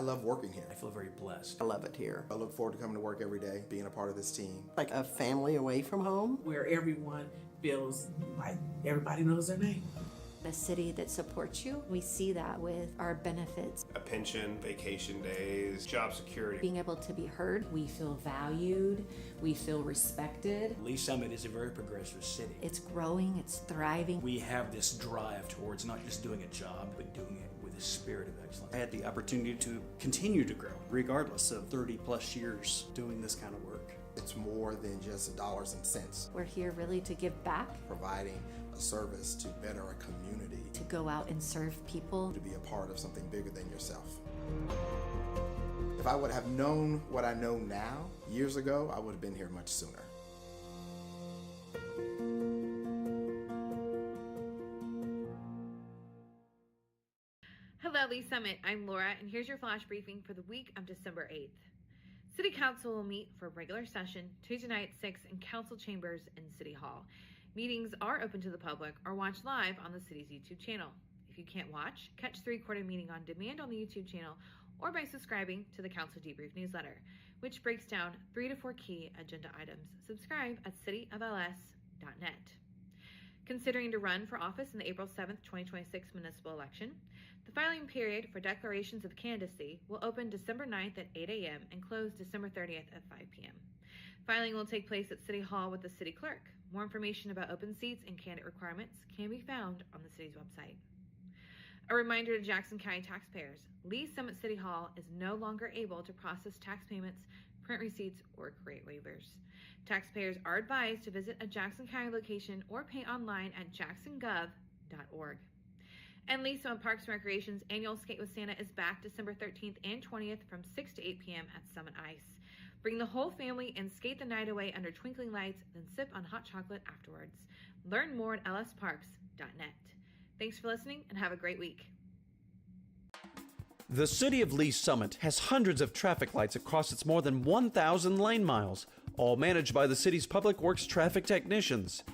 love working here. I feel very blessed. I love it here. I look forward to coming to work every day, being a part of this team. Like a family away from home. Where everyone feels like everybody knows their name. A city that supports you. We see that with our benefits. A pension, vacation days, job security. Being able to be heard. We feel valued. We feel respected. Lee Summit is a very progressive city. It's growing, it's thriving. We have this drive towards not just doing a job, but doing it with a spirit of excellence. I had the opportunity to continue to grow, regardless of 30 plus years doing this kind of work. It's more than just dollars and cents. We're here really to give back. Providing a service to better a community. To go out and serve people. To be a part of something bigger than yourself. If I would have known what I know now, years ago, I would have been here much sooner. Hello, Lee Summit. I'm Laura, and here's your flash briefing for the week of December 8th. City Council will meet for a regular session Tuesday night at 6 in council chambers in City Hall. Meetings are open to the public or watched live on the city's YouTube channel. If you can't watch, catch the recorded meeting on demand on the YouTube channel or by subscribing to the Council Debrief newsletter, which breaks down 3 to 4 key agenda items. Subscribe at cityofls.net. Considering to run for office in the April 7th, 2026 municipal election, the filing period for declarations of candidacy will open December 9th at 8 a.m. and close December 30th at 5 p.m. Filing will take place at City Hall with the City Clerk. More information about open seats and candidate requirements can be found on the city's website. A reminder to Jackson County taxpayers, Lee Summit City Hall is no longer able to process tax payments, print receipts, or create waivers. Taxpayers are advised to visit a Jackson County location or pay online at jacksongov.org. And Lee Summit Parks and Recreation's annual Skate with Santa is back December 13th and 20th from 6 to 8 p.m. at Summit Ice. Bring the whole family and skate the night away under twinkling lights, then sip on hot chocolate afterwards. Learn more at lsparks.net. Thanks for listening and have a great week. The city of Lee Summit has hundreds of traffic lights across its more than 1,000 lane miles, all managed by the city's Public Works traffic technicians.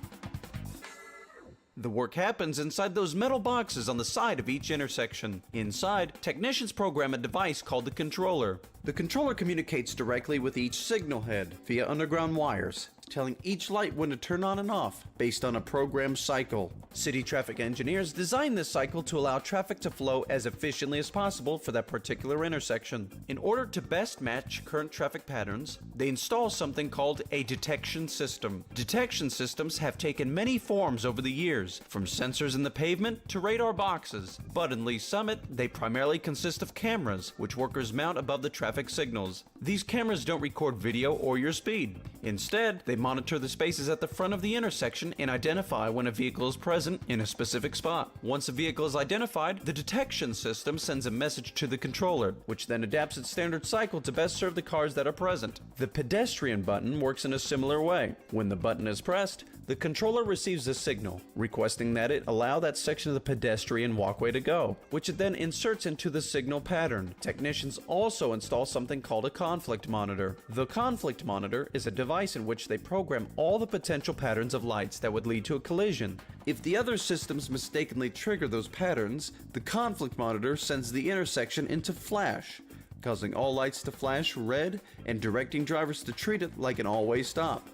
The work happens inside those metal boxes on the side of each intersection. Inside, technicians program a device called the controller. The controller communicates directly with each signal head via underground wires, telling each light when to turn on and off based on a programmed cycle. City traffic engineers designed this cycle to allow traffic to flow as efficiently as possible for that particular intersection. In order to best match current traffic patterns, they install something called a detection system. Detection systems have taken many forms over the years, from sensors in the pavement to radar boxes. But in Lee Summit, they primarily consist of cameras, which workers mount above the traffic signals. These cameras don't record video or your speed. Instead, they monitor the spaces at the front of the intersection and identify when a vehicle is present in a specific spot. Once a vehicle is identified, the detection system sends a message to the controller, which then adapts its standard cycle to best serve the cars that are present. The pedestrian button works in a similar way. When the button is pressed, the controller receives a signal, requesting that it allow that section of the pedestrian walkway to go, which it then inserts into the signal pattern. Technicians also install something called a conflict monitor. The conflict monitor is a device in which they program all the potential patterns of lights that would lead to a collision. If the other systems mistakenly trigger those patterns, the conflict monitor sends the intersection into flash, causing all lights to flash red and directing drivers to treat it like an all-way stop.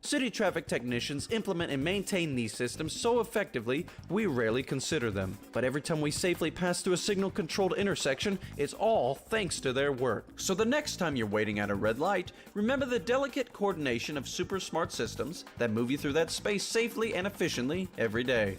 City traffic technicians implement and maintain these systems so effectively, we rarely consider them. But every time we safely pass through a signal-controlled intersection, it's all thanks to their work. So the next time you're waiting at a red light, remember the delicate coordination of super smart systems that move you through that space safely and efficiently every day.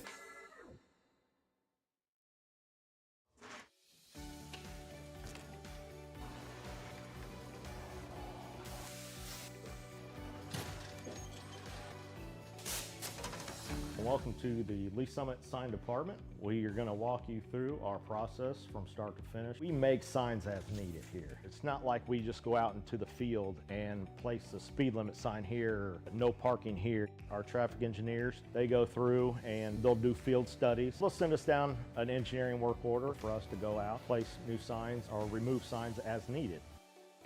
Welcome to the Lee Summit Sign Department. We are going to walk you through our process from start to finish. We make signs as needed here. It's not like we just go out into the field and place a speed limit sign here, no parking here. Our traffic engineers, they go through and they'll do field studies. They'll send us down an engineering work order for us to go out, place new signs or remove signs as needed.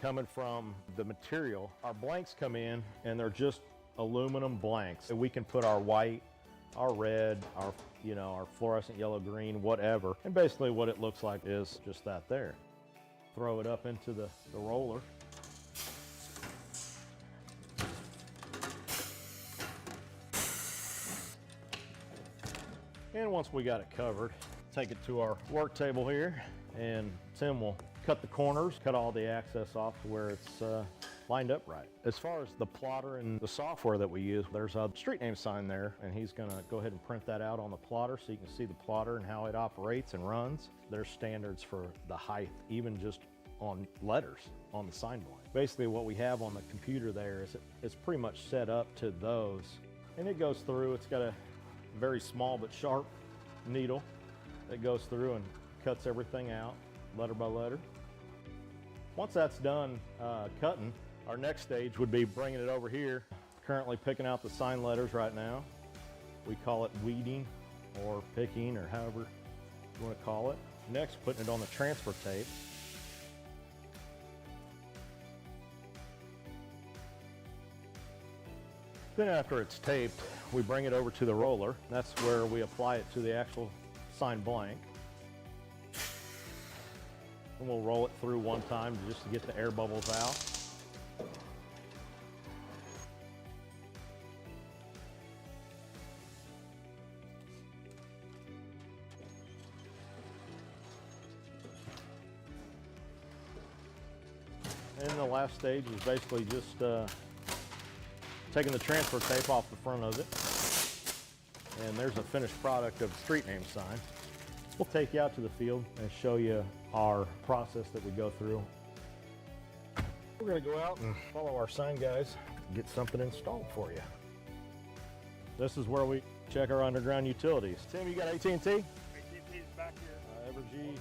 Coming from the material, our blanks come in and they're just aluminum blanks. We can put our white, our red, our fluorescent yellow, green, whatever. And basically what it looks like is just that there. throw it up into the roller. And once we got it covered, take it to our work table here, and Tim will cut the corners, cut all the access off to where it's lined up right. As far as the plotter and the software that we use, there's a street name sign there, and he's gonna go ahead and print that out on the plotter so you can see the plotter and how it operates and runs. There's standards for the height, even just on letters on the sign blank. Basically what we have on the computer there is it's pretty much set up to those. And it goes through, it's got a very small but sharp needle that goes through and cuts everything out letter by letter. Once that's done cutting, our next stage would be bringing it over here. Currently picking out the sign letters right now. We call it weeding or picking or however you want to call it. Next, putting it on the transfer tape. Then after it's taped, we bring it over to the roller. That's where we apply it to the actual sign blank. And we'll roll it through one time just to get the air bubbles out. And the last stage is basically just taking the transfer tape off the front of it. And there's a finished product of the street name sign. We'll take you out to the field and show you our process that we go through. We're gonna go out and follow our sign guys and get something installed for you. This is where we check our underground utilities. Tim, you got AT&T? AT&T's back here. Evergy,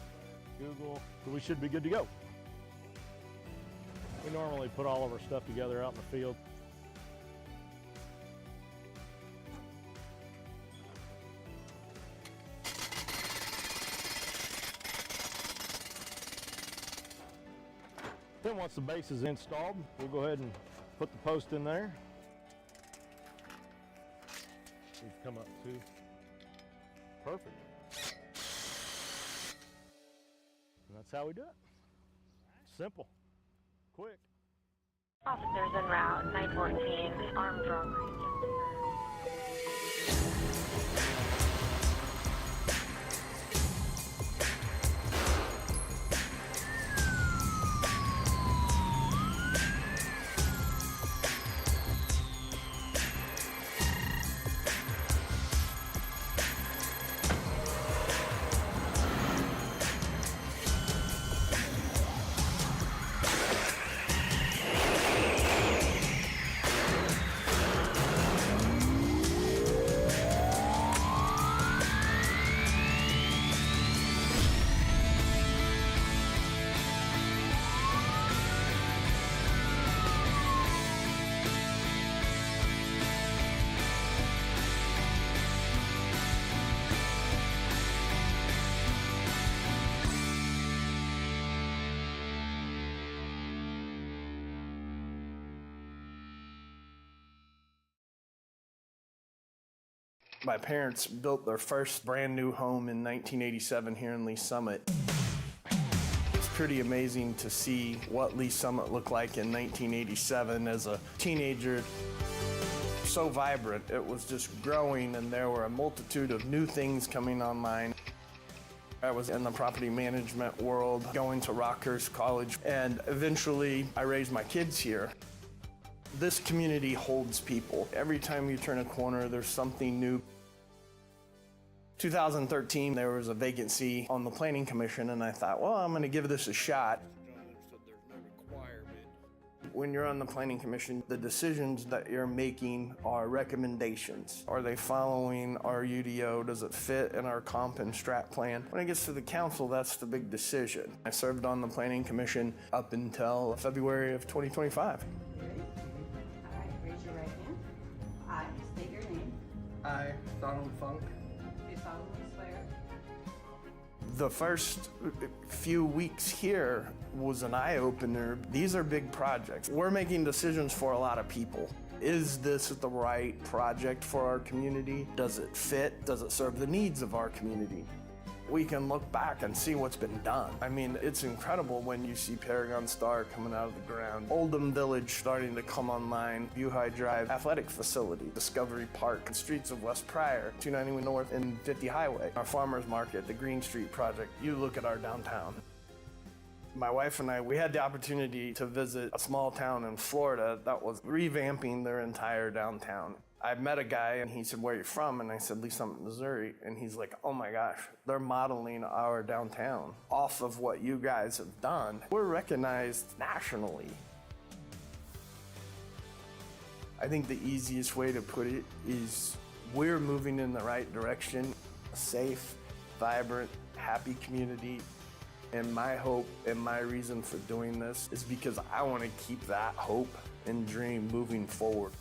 Google, so we should be good to go. We normally put all of our stuff together out in the field. Then once the base is installed, we'll go ahead and put the post in there. We've come up to perfect. And that's how we do it. Simple, quick. Officers en route, 914, armed robbery. My parents built their first brand new home in 1987 here in Lee Summit. It's pretty amazing to see what Lee Summit looked like in 1987 as a teenager. So vibrant, it was just growing, and there were a multitude of new things coming online. I was in the property management world, going to Rockhurst College, and eventually I raised my kids here. This community holds people. Every time you turn a corner, there's something new. 2013, there was a vacancy on the Planning Commission, and I thought, well, I'm gonna give this a shot. When you're on the Planning Commission, the decisions that you're making are recommendations. Are they following our UDO? Does it fit in our comp and strat plan? When it gets to the council, that's the big decision. I served on the Planning Commission up until February of 2025. Raise your right hand. I state your name. I, Donald Funk. Do solemnly swear. The first few weeks here was an eye-opener. These are big projects. We're making decisions for a lot of people. Is this the right project for our community? Does it fit? Does it serve the needs of our community? we can look back and see what's been done. I mean, it's incredible when you see Paragon Star coming out of the ground, Oldham Village starting to come online, View High Drive Athletic Facility, Discovery Park, streets of West Pryor, 291 North and 50 Highway, our farmers market, the Green Street Project. You look at our downtown. My wife and I, we had the opportunity to visit a small town in Florida that was revamping their entire downtown. I met a guy and he said, "Where are you from?" And I said, "Lee Summit, Missouri." And he's like, "Oh my gosh, they're modeling our downtown off of what you guys have done. We're recognized nationally." I think the easiest way to put it is we're moving in the right direction. A safe, vibrant, happy community. And my hope and my reason for doing this is because I want to keep that hope and dream moving forward.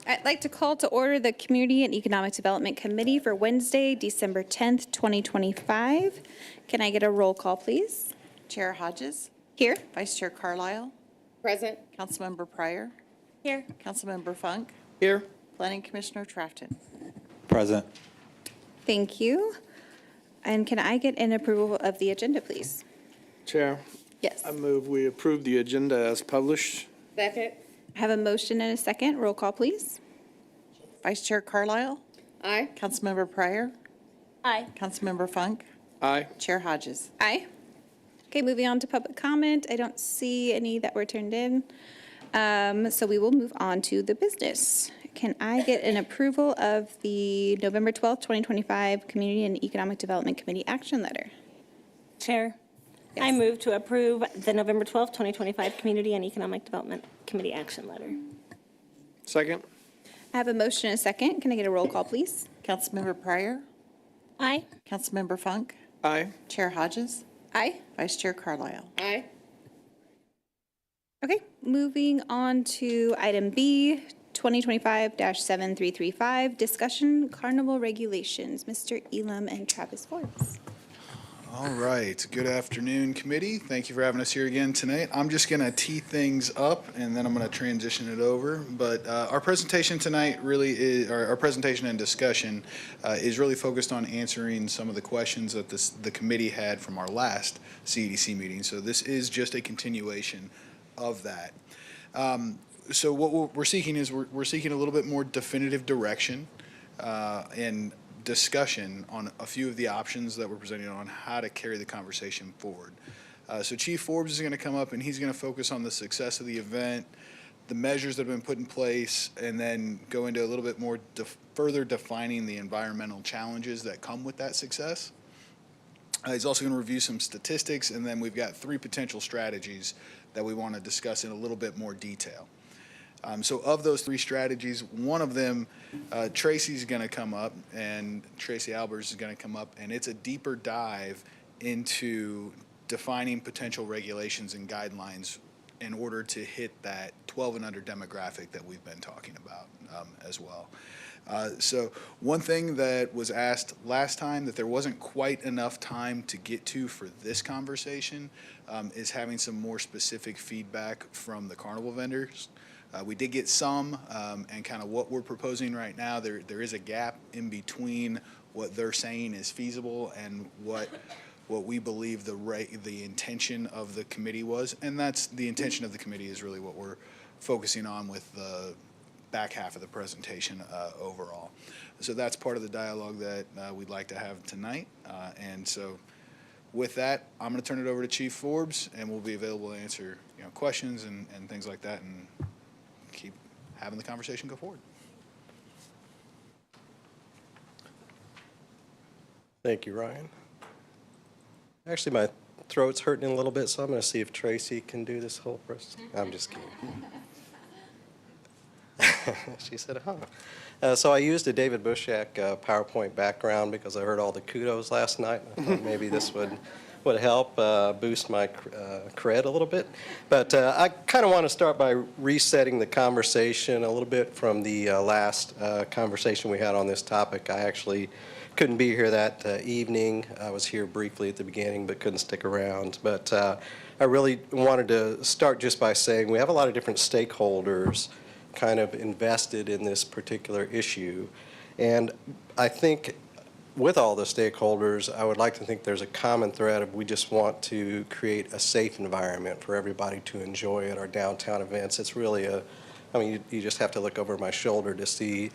I'd like to call to order the Community and Economic Development Committee for Wednesday, December 10th, 2025. Can I get a roll call, please? Chair Hodges. Here. Vice Chair Carlisle. Present. Councilmember Pryor. Here. Councilmember Funk. Here. Planning Commissioner Trafton. Present. Thank you. And can I get an approval of the agenda, please? Chair, Yes. I move we approve the agenda as published. Second. I have a motion and a second. Roll call, please. Vice Chair Carlisle? Aye. Councilmember Pryor? Aye. Councilmember Funk? Aye. Chair Hodges? Aye. Okay, moving on to public comment. I don't see any that were turned in. So we will move on to the business. Can I get an approval of the November 12th, 2025 Community and Economic Development Committee action letter? Chair, I move to approve the November 12th, 2025 Community and Economic Development Committee action letter. Second. I have a motion and a second. Can I get a roll call, please? Councilmember Pryor? Aye. Councilmember Funk? Aye. Chair Hodges? Aye. Vice Chair Carlisle? Aye. Okay, moving on to item B, 2025-7335, discussion Carnival regulations. Mr. Elam and Travis Forbes. All right. Good afternoon, committee. Thank you for having us here again tonight. I'm just going to tee things up, and then I'm going to transition it over. But our presentation tonight really is, our presentation and discussion is really focused on answering some of the questions that the committee had from our last CEDC meeting. So this is just a continuation of that. So what we're seeking is we're seeking a little bit more definitive direction and discussion on a few of the options that we're presenting on how to carry the conversation forward. So Chief Forbes is going to come up and he's going to focus on the success of the event, the measures that have been put in place, and then go into a little bit more further defining the environmental challenges that come with that success. He's also going to review some statistics, and then we've got 3 potential strategies that we want to discuss in a little bit more detail. So of those 3 strategies, one of them, Tracy's going to come up, and Tracy Albers is going to come up, and it's a deeper dive into defining potential regulations and guidelines in order to hit that 12 and under demographic that we've been talking about as well. So one thing that was asked last time that there wasn't quite enough time to get to for this conversation is having some more specific feedback from the carnival vendors. We did get some, and kind of what we're proposing right now, there is a gap in between what they're saying is feasible and what we believe the intention of the committee was, and that's the intention of the committee is really what we're focusing on with the back half of the presentation overall. So that's part of the dialogue that we'd like to have tonight, and so with that, I'm going to turn it over to Chief Forbes, and we'll be available to answer questions and things like that, and keep having the conversation go forward. Thank you, Ryan. Actually, my throat's hurting a little bit, so I'm going to see if Tracy can do this whole presentation. I'm just kidding. She said, huh. So I used a David Bushak PowerPoint background because I heard all the kudos last night. I thought maybe this would help boost my cred a little bit. But I kind of want to start by resetting the conversation a little bit from the last conversation we had on this topic. I actually couldn't be here that evening. I was here briefly at the beginning but couldn't stick around. But I really wanted to start just by saying we have a lot of different stakeholders kind of invested in this particular issue. And I think with all the stakeholders, I would like to think there's a common thread of we just want to create a safe environment for everybody to enjoy at our downtown events. It's really I mean, you just have to look over my shoulder to see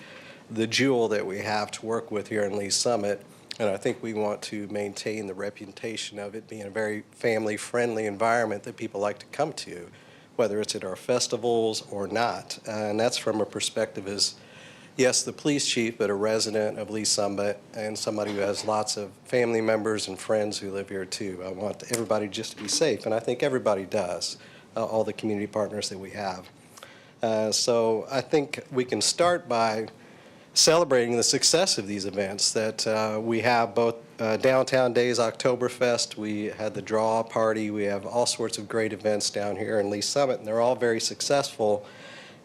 the jewel that we have to work with here in Lee Summit. And I think we want to maintain the reputation of it being a very family-friendly environment that people like to come to, whether it's at our festivals or not. And that's from a perspective as, yes, the police chief, but a resident of Lee Summit and somebody who has lots of family members and friends who live here too. I want everybody just to be safe, and I think everybody does, all the community partners that we have. So I think we can start by celebrating the success of these events that we have, both Downtown Days, Oktoberfest, we had the draw party, we have all sorts of great events down here in Lee Summit, and they're all very successful.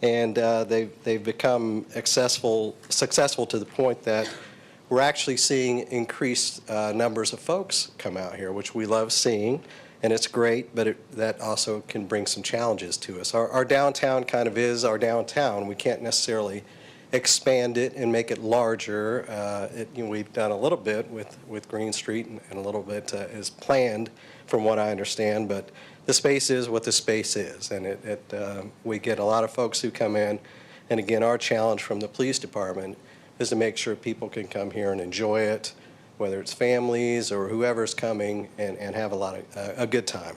And they've become successful to the point that we're actually seeing increased numbers of folks come out here, which we love seeing, and it's great, but that also can bring some challenges to us. Our downtown kind of is our downtown. We can't necessarily expand it and make it larger. We've done a little bit with Green Street, and a little bit is planned from what I understand, but the space is what the space is, and we get a lot of folks who come in, and again, our challenge from the police department is to make sure people can come here and enjoy it, whether it's families or whoever's coming, and have a good time.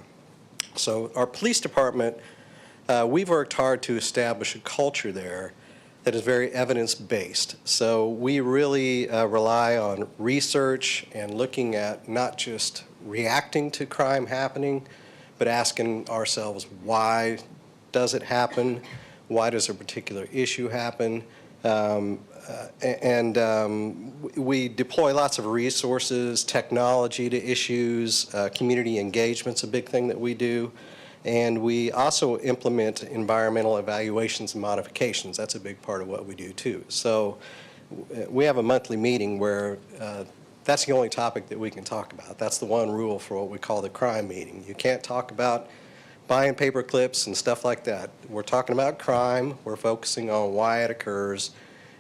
So our police department, we've worked hard to establish a culture there that is very evidence-based. So we really rely on research and looking at not just reacting to crime happening, but asking ourselves, why does it happen? Why does a particular issue happen? We deploy lots of resources, technology to issues, community engagement's a big thing that we do. And we also implement environmental evaluations and modifications. That's a big part of what we do too. So we have a monthly meeting where that's the only topic that we can talk about. That's the one rule for what we call the crime meeting. You can't talk about buying paper clips and stuff like that. We're talking about crime. We're focusing on why it occurs.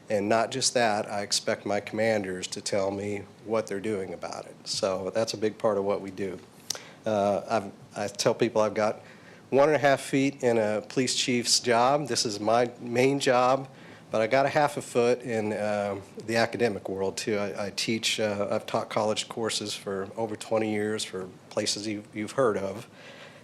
And not just that, I expect my commanders to tell me what they're doing about it. So that's a big part of what we do. I tell people I've got 1.5 feet in a police chief's job. This is my main job, but I got 1/2 foot in the academic world too. I teach, I've taught college courses for over 20 years for places you've heard of,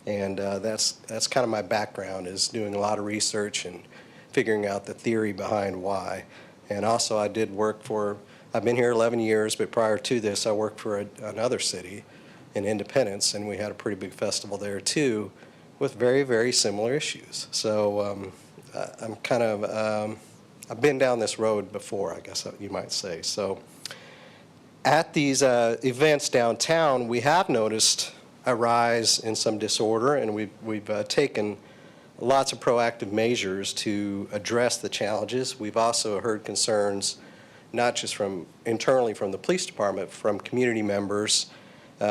and that's kind of my background, is doing a lot of research and figuring out the theory behind why. And also I did work for, I've been here 11 years, but prior to this I worked for another city in Independence, and we had a pretty big festival there too with very, very similar issues. So I'm kind of, I've been down this road before, I guess you might say. So at these events downtown, we have noticed a rise in some disorder, and we've taken lots of proactive measures to address the challenges. We've also heard concerns, not just from internally from the police department, from community members,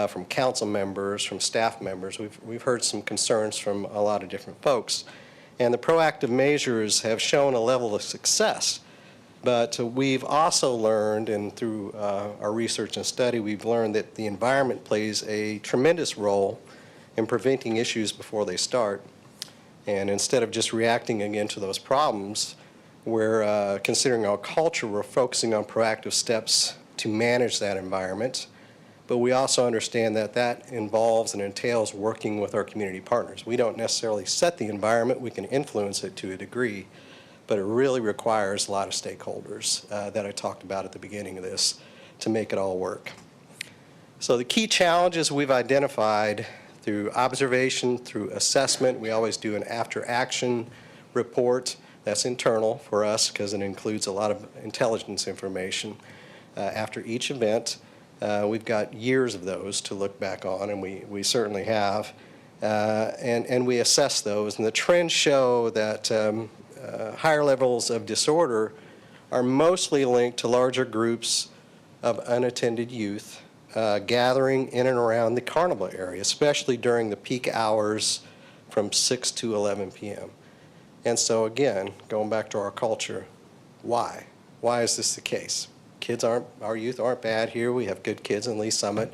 from council members, from staff members. We've heard some concerns from a lot of different folks. And the proactive measures have shown a level of success. But we've also learned, and through our research and study, we've learned that the environment plays a tremendous role in preventing issues before they start. And instead of just reacting again to those problems, we're considering our culture, we're focusing on proactive steps to manage that environment. But we also understand that that involves and entails working with our community partners. We don't necessarily set the environment, we can influence it to a degree, but it really requires a lot of stakeholders that I talked about at the beginning of this to make it all work. So the key challenges we've identified through observation, through assessment, we always do an after-action report. That's internal for us because it includes a lot of intelligence information after each event. We've got years of those to look back on, and we certainly have. And we assess those, and the trends show that higher levels of disorder are mostly linked to larger groups of unattended youth gathering in and around the Carnival area, especially during the peak hours from 6 to 11 p.m. And so again, going back to our culture, why? Why is this the case? Our youth aren't bad here. We have good kids in Lee Summit,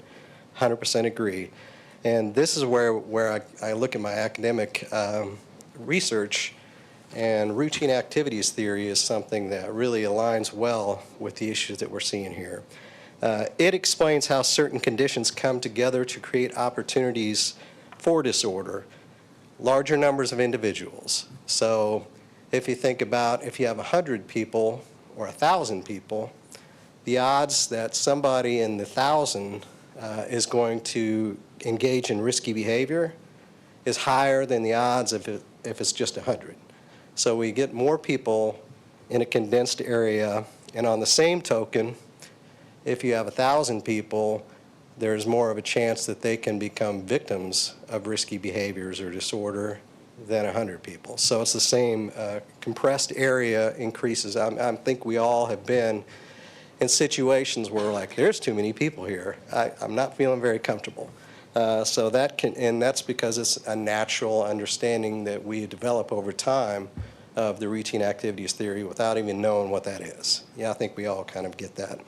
100% agree. And this is where I look at my academic research, and routine activities theory is something that really aligns well with the issues that we're seeing here. It explains how certain conditions come together to create opportunities for disorder, larger numbers of individuals. So if you think about if you have 100 people or 1,000 people, the odds that somebody in the 1,000 is going to engage in risky behavior is higher than the odds if it's just 100. So we get more people in a condensed area, and on the same token, if you have 1,000 people, there's more of a chance that they can become victims of risky behaviors or disorder than 100 people. So it's the same compressed area increases. I think we all have been in situations where like, there's too many people here. I'm not feeling very comfortable. So that can, and that's because it's a natural understanding that we develop over time of the routine activities theory without even knowing what that is. Yeah, I think we all kind of get that.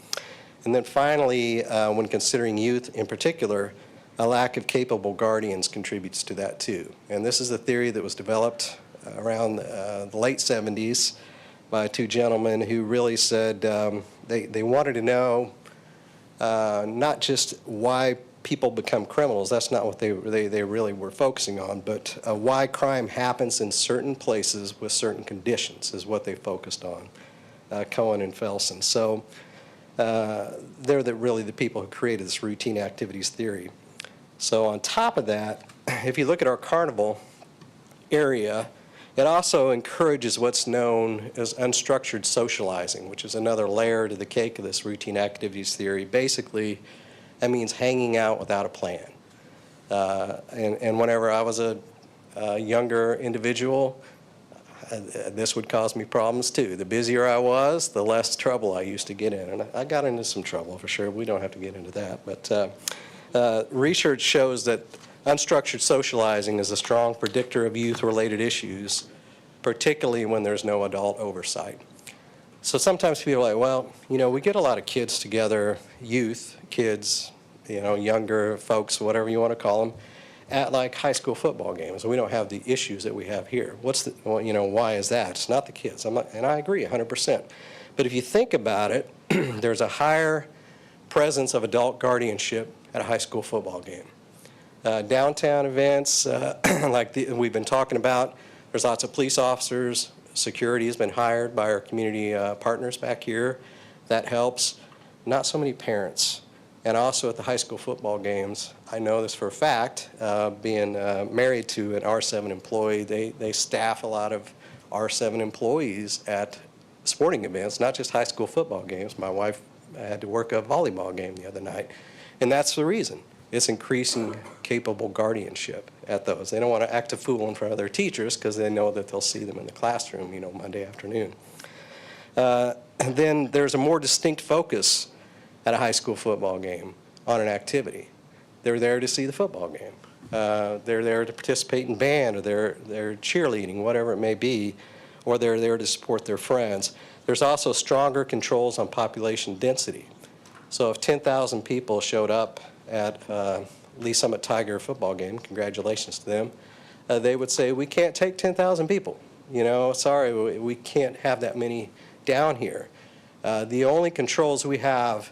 And then finally, when considering youth in particular, a lack of capable guardians contributes to that too. And this is a theory that was developed around the late 70s by two gentlemen who really said they wanted to know not just why people become criminals, that's not what they really were focusing on, but why crime happens in certain places with certain conditions is what they focused on, Cohen and Felsen. So they're really the people who created this routine activities theory. So on top of that, if you look at our Carnival area, it also encourages what's known as unstructured socializing, which is another layer to the cake of this routine activities theory. Basically, that means hanging out without a plan. And whenever I was a younger individual, this would cause me problems too. The busier I was, the less trouble I used to get in. And I got into some trouble for sure. We don't have to get into that. But research shows that unstructured socializing is a strong predictor of youth-related issues, particularly when there's no adult oversight. So sometimes people are like, well, you know, we get a lot of kids together, youth, kids, you know, younger folks, whatever you want to call them, at like high school football games. We don't have the issues that we have here. Well, you know, why is that? It's not the kids. And I agree 100%. But if you think about it, there's a higher presence of adult guardianship at a high school football game. Downtown events, like we've been talking about, there's lots of police officers. Security has been hired by our community partners back here. That helps. Not so many parents. And also at the high school football games, I know this for a fact, being married to an R7 employee, they staff a lot of R7 employees at sporting events, not just high school football games. My wife had to work a volleyball game the other night. And that's the reason. It's increasing capable guardianship at those. They don't want to act a fool in front of their teachers because they know that they'll see them in the classroom, you know, Monday afternoon. And then there's a more distinct focus at a high school football game on an activity. They're there to see the football game. They're there to participate in band, or they're cheerleading, whatever it may be, or they're there to support their friends. There's also stronger controls on population density. So if 10,000 people showed up at Lee Summit Tiger football game, congratulations to them, they would say, we can't take 10,000 people. You know, sorry, we can't have that many down here. The only controls we have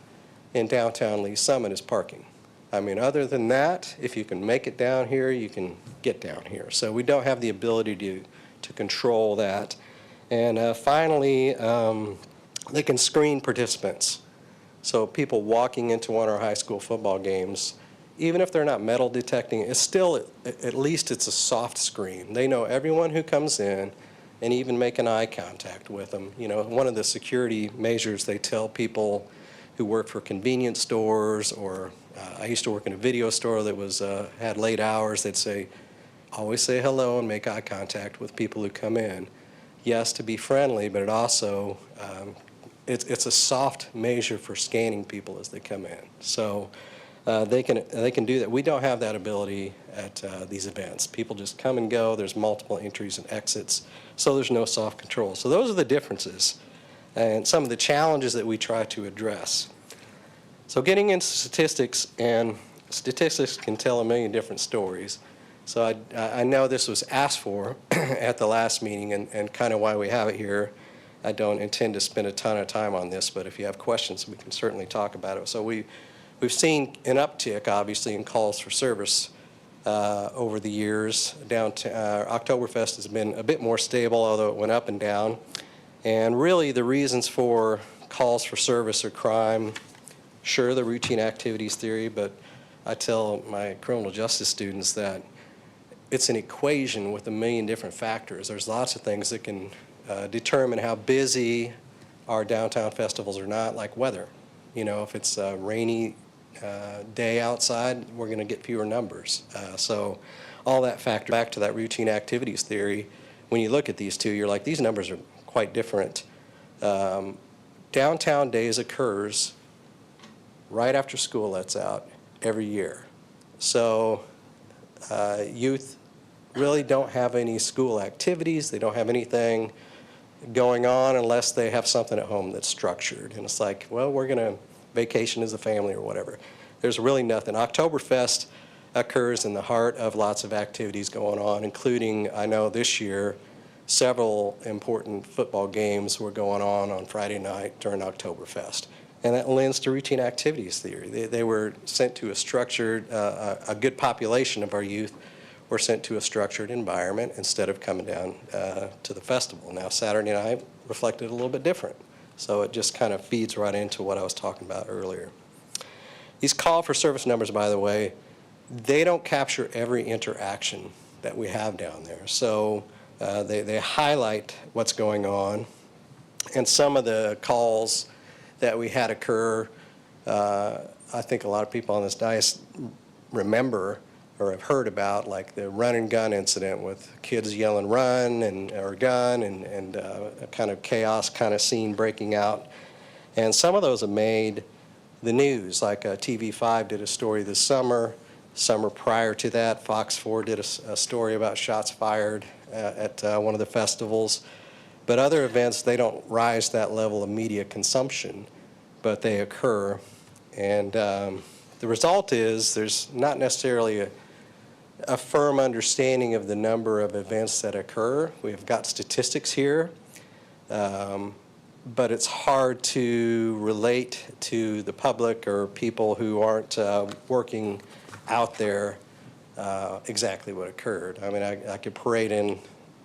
in downtown Lee Summit is parking. I mean, other than that, if you can make it down here, you can get down here. So we don't have the ability to control that. And finally, they can screen participants. So people walking into one of our high school football games, even if they're not metal detecting, it's still, at least it's a soft screen. They know everyone who comes in and even make an eye contact with them. You know, one of the security measures they tell people who work for convenience stores, or I used to work in a video store that was had late hours, they'd say, always say hello and make eye contact with people who come in. Yes, to be friendly, but it also, it's a soft measure for scanning people as they come in. So they can do that. We don't have that ability at these events. People just come and go. There's multiple entries and exits, so there's no soft control. So those are the differences and some of the challenges that we try to address. So getting into statistics, and statistics can tell a million different stories. So I know this was asked for at the last meeting, and kind of why we have it here. I don't intend to spend a ton of time on this, but if you have questions, we can certainly talk about it. So we've seen an uptick, obviously, in calls for service over the years. Oktoberfest has been a bit more stable, although it went up and down. And really the reasons for calls for service are crime, sure, the routine activities theory, but I tell my criminal justice students that it's an equation with a million different factors. There's lots of things that can determine how busy our downtown festivals are not, like weather. You know, if it's a rainy day outside, we're going to get fewer numbers. So all that factor back to that routine activities theory. When you look at these two, you're like, these numbers are quite different. Downtown Days occurs right after school lets out every year. So youth really don't have any school activities. They don't have anything going on unless they have something at home that's structured. And it's like, well, we're going to vacation as a family or whatever. There's really nothing. Oktoberfest occurs in the heart of lots of activities going on, including, I know this year, several important football games were going on Friday night during Oktoberfest. And that lends to routine activities theory. They were sent to a structured, a good population of our youth were sent to a structured environment instead of coming down to the festival. Now, Saturday night reflected a little bit different. So it just kind of feeds right into what I was talking about earlier. These call for service numbers, by the way, they don't capture every interaction that we have down there. So they highlight what's going on. And some of the calls that we had occur, I think a lot of people on this dais remember or have heard about, like the run and gun incident with kids yelling run or gun and a kind of chaos kind of scene breaking out. And some of those have made the news, like TV5 did a story this summer. Summer prior to that, Fox 4 did a story about shots fired at one of the festivals. But other events, they don't rise that level of media consumption, but they occur. And the result is there's not necessarily a firm understanding of the number of events that occur. We've got statistics here, but it's hard to relate to the public or people who aren't working out there exactly what occurred. I mean, I could parade in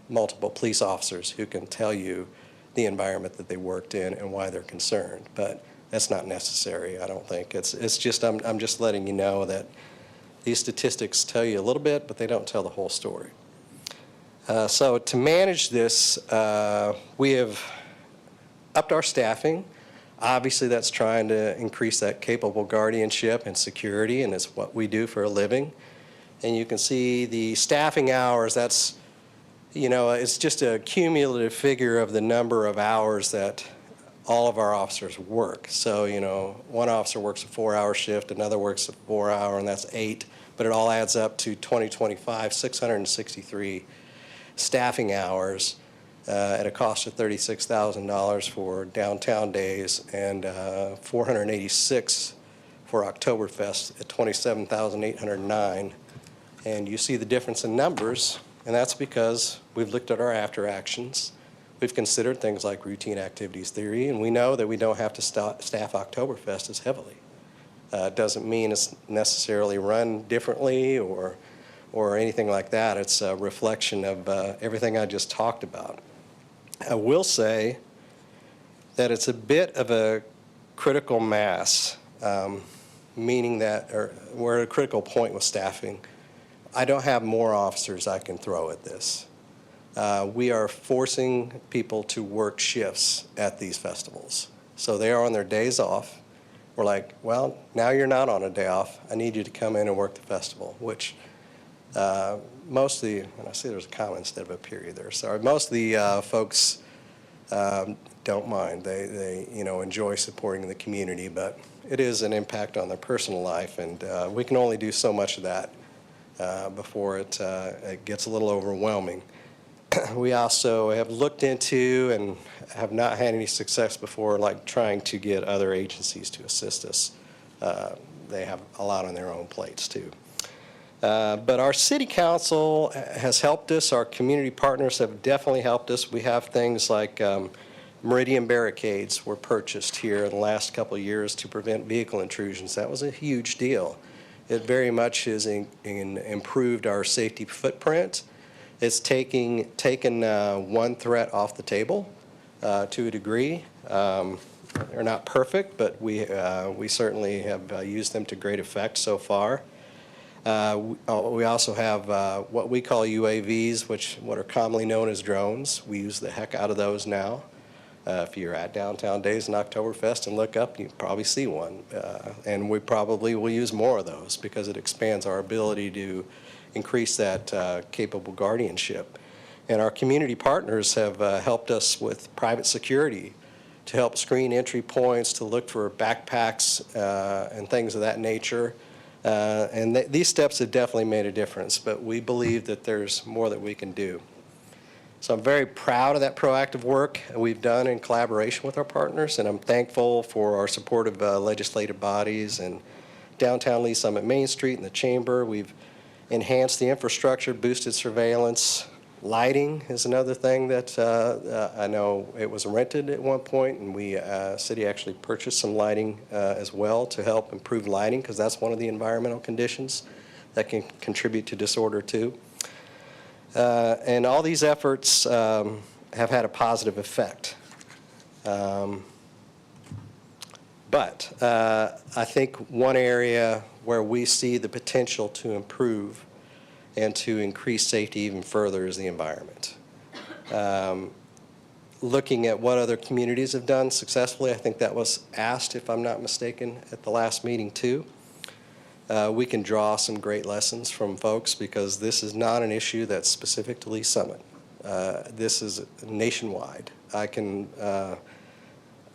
multiple police officers who can tell you the environment that they worked in and why they're concerned, but that's not necessary, I don't think. It's just, I'm just letting you know that these statistics tell you a little bit, but they don't tell the whole story. So to manage this, we have upped our staffing. Obviously, that's trying to increase that capable guardianship and security, and it's what we do for a living. And you can see the staffing hours, that's, you know, it's just a cumulative figure of the number of hours that all of our officers work. So, you know, one officer works a 4-hour shift, another works a 4-hour, and that's 8. But it all adds up to 2025, 663 staffing hours at a cost of $36,000 for downtown days and $486 for Oktoberfest at $27,809. And you see the difference in numbers, and that's because we've looked at our after actions. We've considered things like routine activities theory, and we know that we don't have to staff Oktoberfest as heavily. It doesn't mean it's necessarily run differently or anything like that. It's a reflection of everything I just talked about. I will say that it's a bit of a critical mass, meaning that we're at a critical point with staffing. I don't have more officers I can throw at this. We are forcing people to work shifts at these festivals. So they are on their days off. We're like, well, now you're not on a day off. I need you to come in and work the festival, which most of the, and I see there's a comma instead of a period there, sorry. Most of the folks don't mind. They you know, enjoy supporting the community, but it is an impact on their personal life, and we can only do so much of that before it gets a little overwhelming. We also have looked into and have not had any success before, like trying to get other agencies to assist us. They have a lot on their own plates too. But our city council has helped us. Our community partners have definitely helped us. We have things like Meridian barricades were purchased here in the last couple of years to prevent vehicle intrusions. That was a huge deal. It very much has improved our safety footprint. It's taken one threat off the table to a degree. They're not perfect, but we certainly have used them to great effect so far. We also have what we call UAVs, what are commonly known as drones. We use the heck out of those now. If you're at Downtown Days and Oktoberfest and look up, you can probably see one. And we probably will use more of those because it expands our ability to increase that capable guardianship. And our community partners have helped us with private security to help screen entry points, to look for backpacks and things of that nature. These steps have definitely made a difference, but we believe that there's more that we can do. So I'm very proud of that proactive work we've done in collaboration with our partners, and I'm thankful for our supportive legislative bodies and downtown Lee Summit Main Street and the Chamber. We've enhanced the infrastructure, boosted surveillance. Lighting is another thing that I know it was rented at one point, and we city actually purchased some lighting as well to help improve lighting, because that's one of the environmental conditions that can contribute to disorder too. And all these efforts have had a positive effect. But I think one area where we see the potential to improve and to increase safety even further is the environment. Looking at what other communities have done successfully, I think that was asked, if I'm not mistaken, at the last meeting too. We can draw some great lessons from folks, because this is not an issue that's specific to Lee Summit. This is nationwide. I've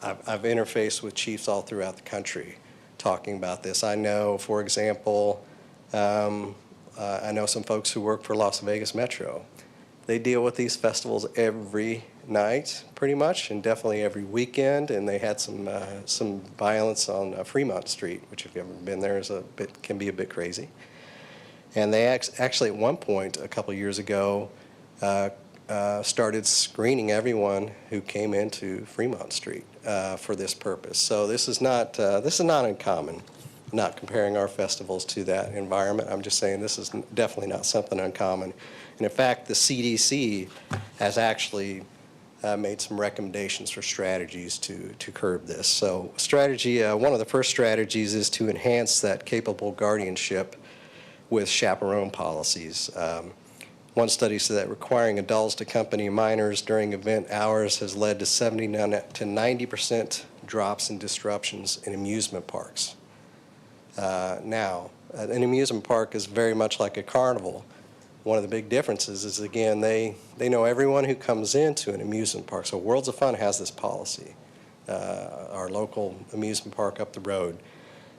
interfaced with chiefs all throughout the country talking about this. I know, for example, I know some folks who work for Las Vegas Metro. They deal with these festivals every night, pretty much, and definitely every weekend. And they had some violence on Fremont Street, which, if you've ever been there, can be a bit crazy. And they actually, at one point, a couple years ago, started screening everyone who came into Fremont Street for this purpose. So this is not uncommon. Not comparing our festivals to that environment. I'm just saying this is definitely not something uncommon. And in fact, the CEDC has actually made some recommendations for strategies to curb this. So one of the first strategies is to enhance that capable guardianship with chaperone policies. One study said that requiring adults to accompany minors during event hours has led to 70 to 90% drops in disruptions in amusement parks. Now, an amusement park is very much like a carnival. One of the big differences is, again, they know everyone who comes into an amusement park. So Worlds of Fun has this policy, our local amusement park up the road.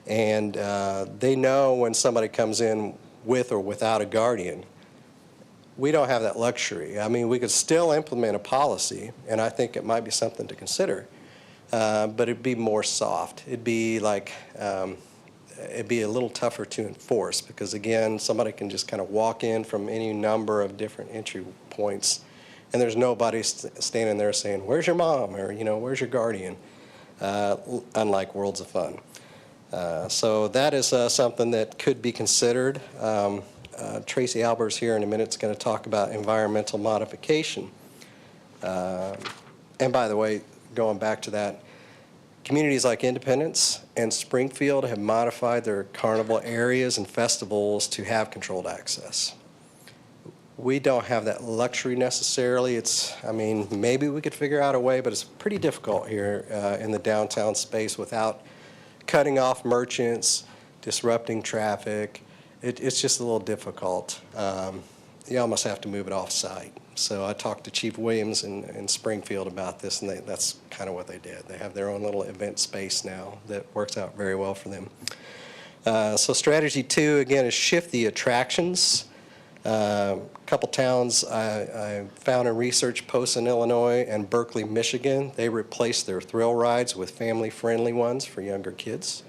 And they know when somebody comes in with or without a guardian. We don't have that luxury. I mean, we could still implement a policy, and I think it might be something to consider, but it'd be more soft. It'd be like, it'd be a little tougher to enforce, because again, somebody can just kind of walk in from any number of different entry points, and there's nobody standing there saying, "Where's your mom?" or, "Where's your guardian?" Unlike Worlds of Fun. So that is something that could be considered. Tracy Albert's here in a minute is going to talk about environmental modification. And by the way, going back to that, communities like Independence and Springfield have modified their carnival areas and festivals to have controlled access. We don't have that luxury necessarily. Maybe we could figure out a way, but it's pretty difficult here in the downtown space without cutting off merchants, disrupting traffic. It's just a little difficult. You almost have to move it off-site. So I talked to Chief Williams in Springfield about this, and that's kind of what they did. They have their own little event space now that works out very well for them. So strategy 2, again, is shift the attractions. A couple towns I found in research, Posen, Illinois, and Berkeley, Michigan, they replaced their thrill rides with family-friendly ones for younger kids,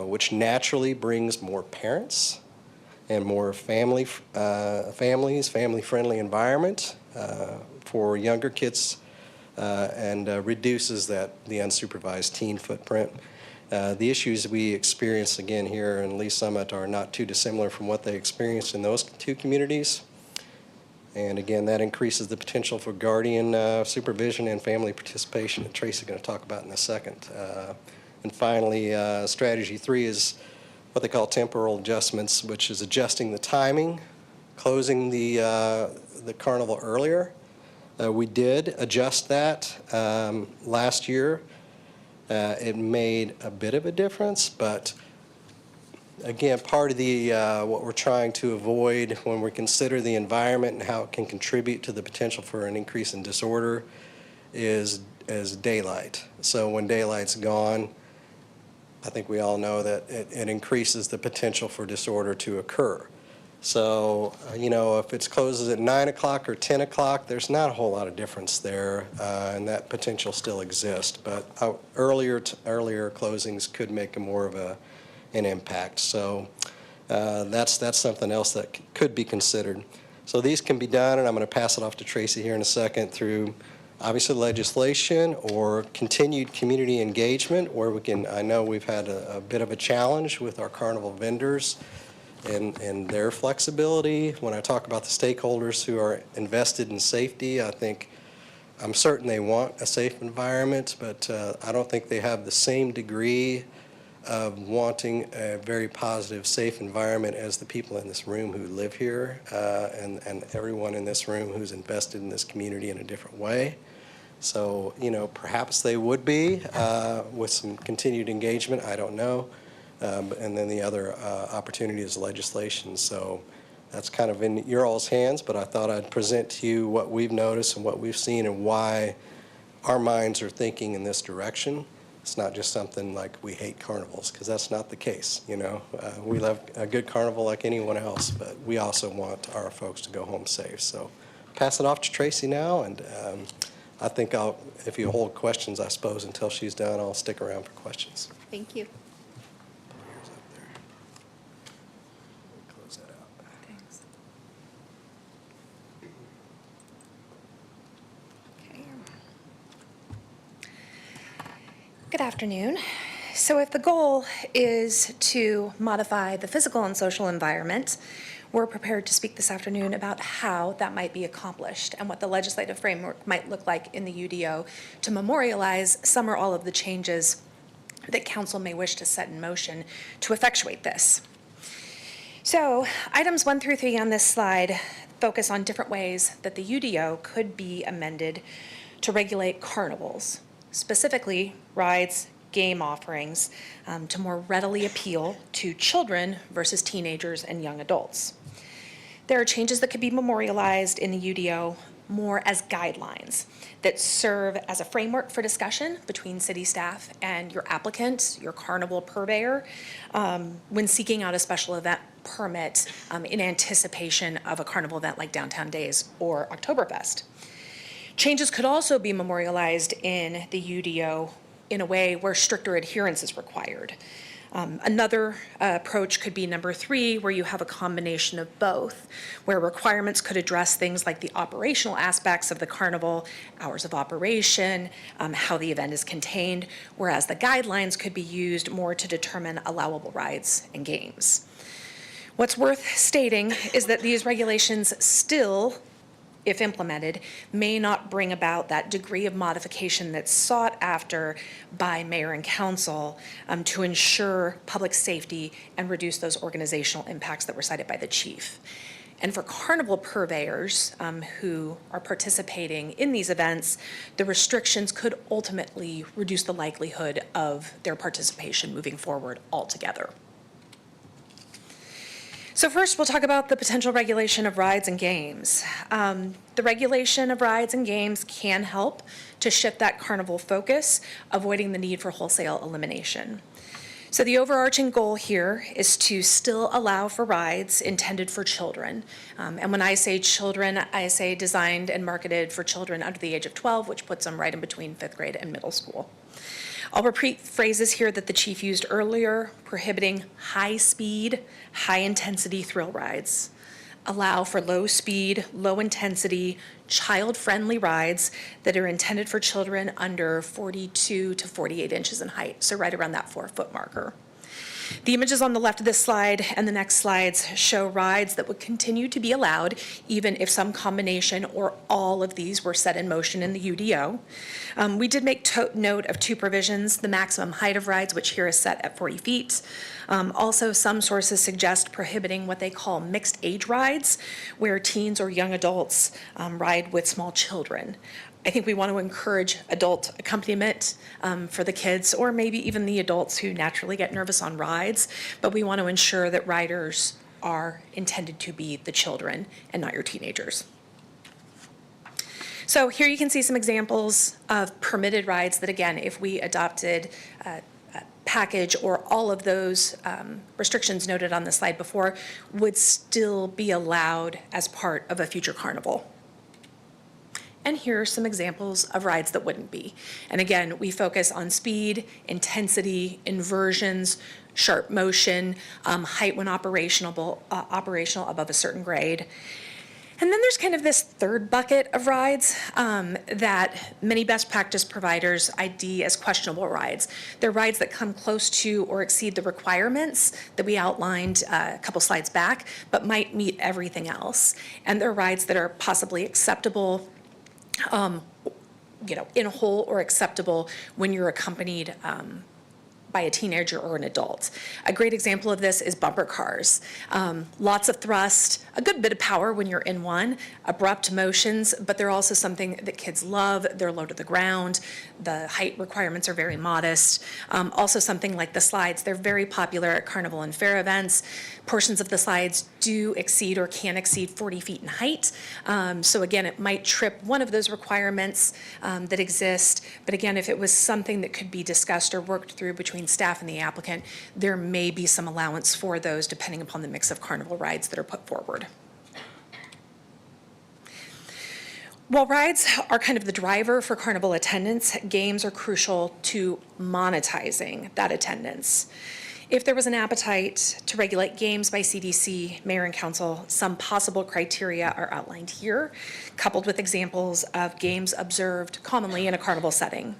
which naturally brings more parents and more family-friendly environment for younger kids, and reduces the unsupervised teen footprint. The issues we experience again here in Lee Summit are not too dissimilar from what they experienced in those two communities. And again, that increases the potential for guardian supervision and family participation that Tracy's going to talk about in a second. And finally, strategy 3 is what they call temporal adjustments, which is adjusting the timing, closing the carnival earlier. We did adjust that last year. It made a bit of a difference, but again, part of what we're trying to avoid when we consider the environment and how it can contribute to the potential for an increase in disorder is daylight. So when daylight's gone, I think we all know that it increases the potential for disorder to occur. So, if it closes at 9 o'clock or 10 o'clock, there's not a whole lot of difference there, and that potential still exists. But earlier closings could make more of an impact. So that's something else that could be considered. So these can be done, and I'm going to pass it off to Tracy here in a second, through obviously legislation or continued community engagement, where I know we've had a bit of a challenge with our carnival vendors and their flexibility. When I talk about the stakeholders who are invested in safety, I'm certain they want a safe environment, but I don't think they have the same degree of wanting a very positive, safe environment as the people in this room who live here, and everyone in this room who's invested in this community in a different way. So, perhaps they would be with some continued engagement, I don't know. And then the other opportunity is legislation. So that's kind of in your all's hands, but I thought I'd present to you what we've noticed and what we've seen and why our minds are thinking in this direction. It's not just something like we hate carnivals, because that's not the case. We love a good carnival like anyone else, but we also want our folks to go home safe. So pass it off to Tracy now, and I think if you hold questions, I suppose, until she's done, I'll stick around for questions. Thank you. Close that out. Thanks. Okay. Good afternoon. So if the goal is to modify the physical and social environment, we're prepared to speak this afternoon about how that might be accomplished and what the legislative framework might look like in the UDO to memorialize some or all of the changes that council may wish to set in motion to effectuate this. So items 1 through 3 on this slide focus on different ways that the UDO could be amended to regulate carnivals, specifically rides, game offerings, to more readily appeal to children versus teenagers and young adults. There are changes that could be memorialized in the UDO more as guidelines that serve as a framework for discussion between city staff and your applicant, your carnival purveyor, when seeking out a special event permit in anticipation of a carnival event like Downtown Days or Oktoberfest. Changes could also be memorialized in the UDO in a way where stricter adherence is required. Another approach could be number 3, where you have a combination of both, where requirements could address things like the operational aspects of the carnival, hours of operation, how the event is contained, whereas the guidelines could be used more to determine allowable rides and games. What's worth stating is that these regulations still, if implemented, may not bring about that degree of modification that's sought after by mayor and council to ensure public safety and reduce those organizational impacts that were cited by the chief. And for carnival purveyors who are participating in these events, the restrictions could ultimately reduce the likelihood of their participation moving forward altogether. So first, we'll talk about the potential regulation of rides and games. The regulation of rides and games can help to shift that carnival focus, avoiding the need for wholesale elimination. So the overarching goal here is to still allow for rides intended for children. And when I say children, I say designed and marketed for children under the age of 12, which puts them right in between 5th grade and middle school. I'll repeat phrases here that the chief used earlier, prohibiting high-speed, high-intensity thrill rides. Allow for low-speed, low-intensity, child-friendly rides that are intended for children under 42 to 48 inches in height, so right around that 4-foot marker. The images on the left of this slide and the next slides show rides that would continue to be allowed even if some combination or all of these were set in motion in the UDO. We did make note of 2 provisions, the maximum height of rides, which here is set at 40 feet. Also, some sources suggest prohibiting what they call mixed age rides, where teens or young adults ride with small children. I think we want to encourage adult accompaniment for the kids, or maybe even the adults who naturally get nervous on rides, but we want to ensure that riders are intended to be the children and not your teenagers. So here you can see some examples of permitted rides that, again, if we adopted package or all of those restrictions noted on the slide before would still be allowed as part of a future carnival. And here are some examples of rides that wouldn't be. And again, we focus on speed, intensity, inversions, sharp motion, height when operational above a certain grade. And then there's kind of this third bucket of rides that many best practice providers ID as questionable rides. They're rides that come close to or exceed the requirements that we outlined a couple slides back, but might meet everything else. And they're rides that are possibly acceptable, in whole or acceptable when you're accompanied by a teenager or an adult. A great example of this is bumper cars. Lots of thrust, a good bit of power when you're in one, abrupt motions, but they're also something that kids love. They're low to the ground. The height requirements are very modest. Also something like the slides, they're very popular at carnival and fair events. Portions of the slides do exceed or can exceed 40 feet in height. So again, it might trip one of those requirements that exist. But again, if it was something that could be discussed or worked through between staff and the applicant, there may be some allowance for those depending upon the mix of carnival rides that are put forward. While rides are kind of the driver for carnival attendance, games are crucial to monetizing that attendance. If there was an appetite to regulate games by CDC, Mayor and Council, some possible criteria are outlined here, coupled with examples of games observed commonly in a carnival setting.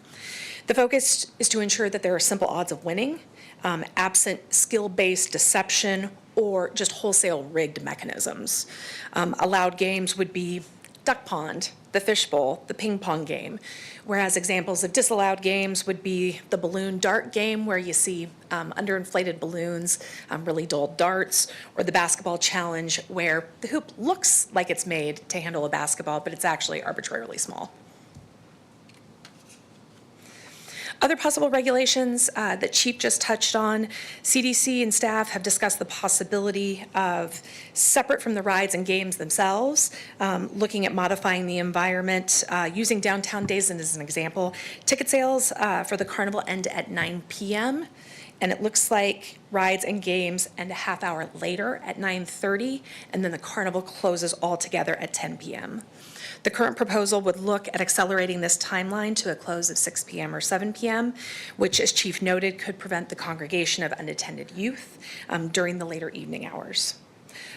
The focus is to ensure that there are simple odds of winning, absent skill-based deception or just wholesale rigged mechanisms. Allowed games would be duck pond, the fishbowl, the ping pong game, whereas examples of disallowed games would be the balloon dart game where you see underinflated balloons, really dull darts, or the basketball challenge where the hoop looks like it's made to handle a basketball, but it's actually arbitrarily small. Other possible regulations that Chief just touched on, CDC and staff have discussed the possibility of, separate from the rides and games themselves, looking at modifying the environment, using downtown days as an example. Ticket sales for the carnival end at 9 p.m. And it looks like rides and games end a half hour later at 9:30, and then the carnival closes altogether at 10 p.m. The current proposal would look at accelerating this timeline to a close of 6 p.m. or 7 p.m., which, as Chief noted, could prevent the congregation of unattended youth during the later evening hours.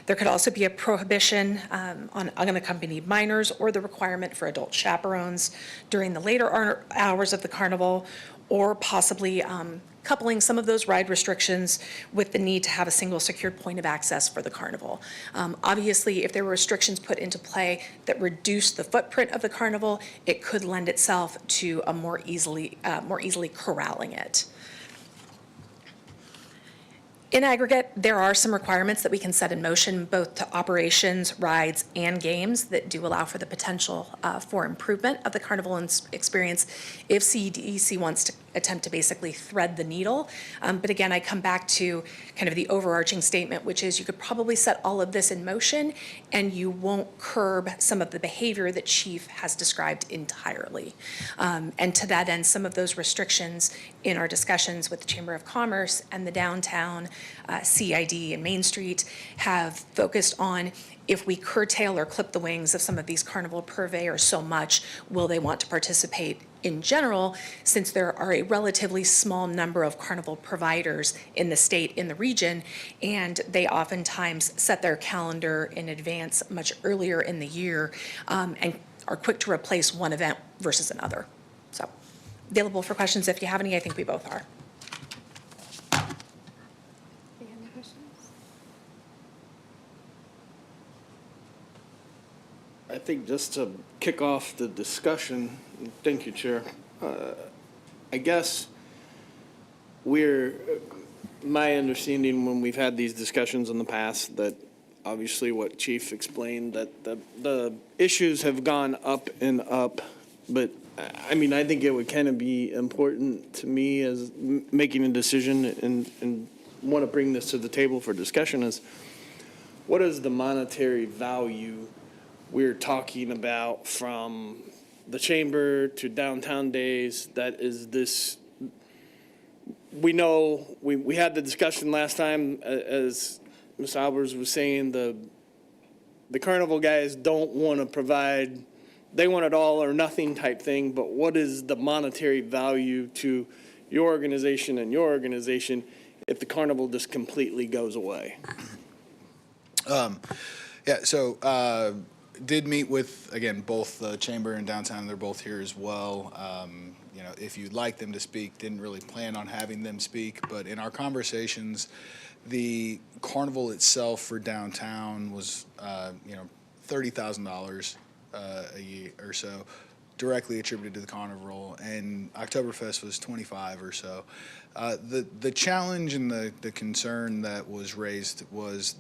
There could also be a prohibition on unaccompanied minors or the requirement for adult chaperones during the later hours of the carnival, or possibly coupling some of those ride restrictions with the need to have a single secured point of access for the carnival. Obviously, if there were restrictions put into play that reduce the footprint of the carnival, it could lend itself to a more easily corralling it. In aggregate, there are some requirements that we can set in motion, both to operations, rides, and games that do allow for the potential for improvement of the carnival experience if CEDC wants to attempt to basically thread the needle. But again, I come back to kind of the overarching statement, which is you could probably set all of this in motion and you won't curb some of the behavior that Chief has described entirely. And to that end, some of those restrictions in our discussions with the Chamber of Commerce and the downtown CID and Main Street have focused on, if we curtail or clip the wings of some of these carnival purveyors so much, will they want to participate in general, since there are a relatively small number of carnival providers in the state, in the region, and they oftentimes set their calendar in advance much earlier in the year and are quick to replace one event versus another. So, available for questions if you have any. I think we both are. I think just to kick off the discussion, thank you, Chair. I guess my understanding when we've had these discussions in the past, that obviously what Chief explained, that the issues have gone up and up, but I mean, I think it would kind of be important to me as making a decision and want to bring this to the table for discussion is, what is the monetary value we're talking about from the chamber to downtown days that is this we know, we had the discussion last time, as Ms. Albers was saying, the Carnival guys don't want to provide, they want it all or nothing type thing, but what is the monetary value to your organization and your organization if the Carnival just completely goes away? Yeah, so did meet with, again, both the Chamber and Downtown. They're both here as well. You know, if you'd like them to speak, didn't really plan on having them speak, but in our conversations, the Carnival itself for Downtown was, you know, $30,000 a year or so, directly attributed to the Carnival, and Oktoberfest was 25 or so. The challenge and the concern that was raised was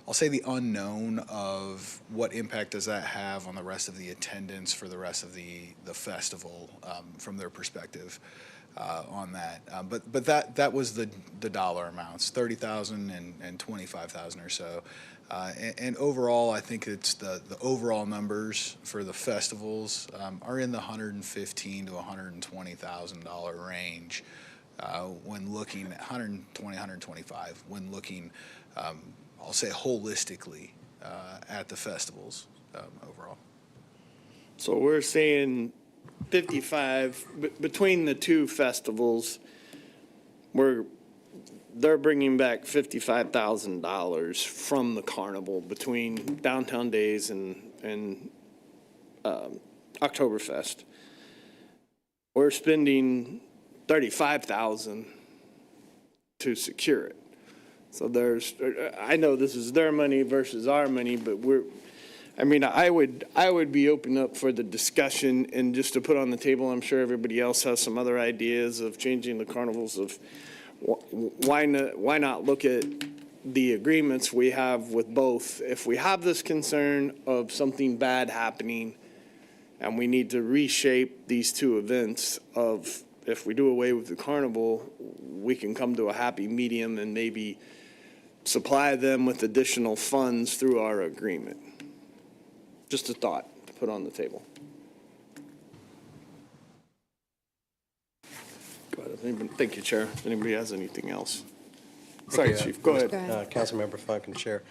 I'll say the unknown of what impact does that have on the rest of the attendance for the rest of the festival from their perspective on that. But that was the dollar amounts, 30,000 and 25,000 or so. And overall, I think it's the overall numbers for the festivals are in the $115,000 to $120,000 range when looking at 120, 125 when looking. I'll say holistically at the festivals overall. So we're saying 55 between the two festivals. They're bringing back $55,000 from the Carnival between Downtown Days and Oktoberfest. We're spending $35,000 to secure it. So I know this is their money versus our money, but I would be open up for the discussion and just to put on the table. I'm sure everybody else has some other ideas of changing the carnivals. Of why not look at the agreements we have with both? If we have this concern of something bad happening, and we need to reshape these two events, of if we do away with the Carnival, we can come to a happy medium and maybe supply them with additional funds through our agreement. Just a thought to put on the table. Go ahead. Thank you, Chair. If anybody has anything else. Sorry, Chief. Go ahead. Councilmember Funk and Chair.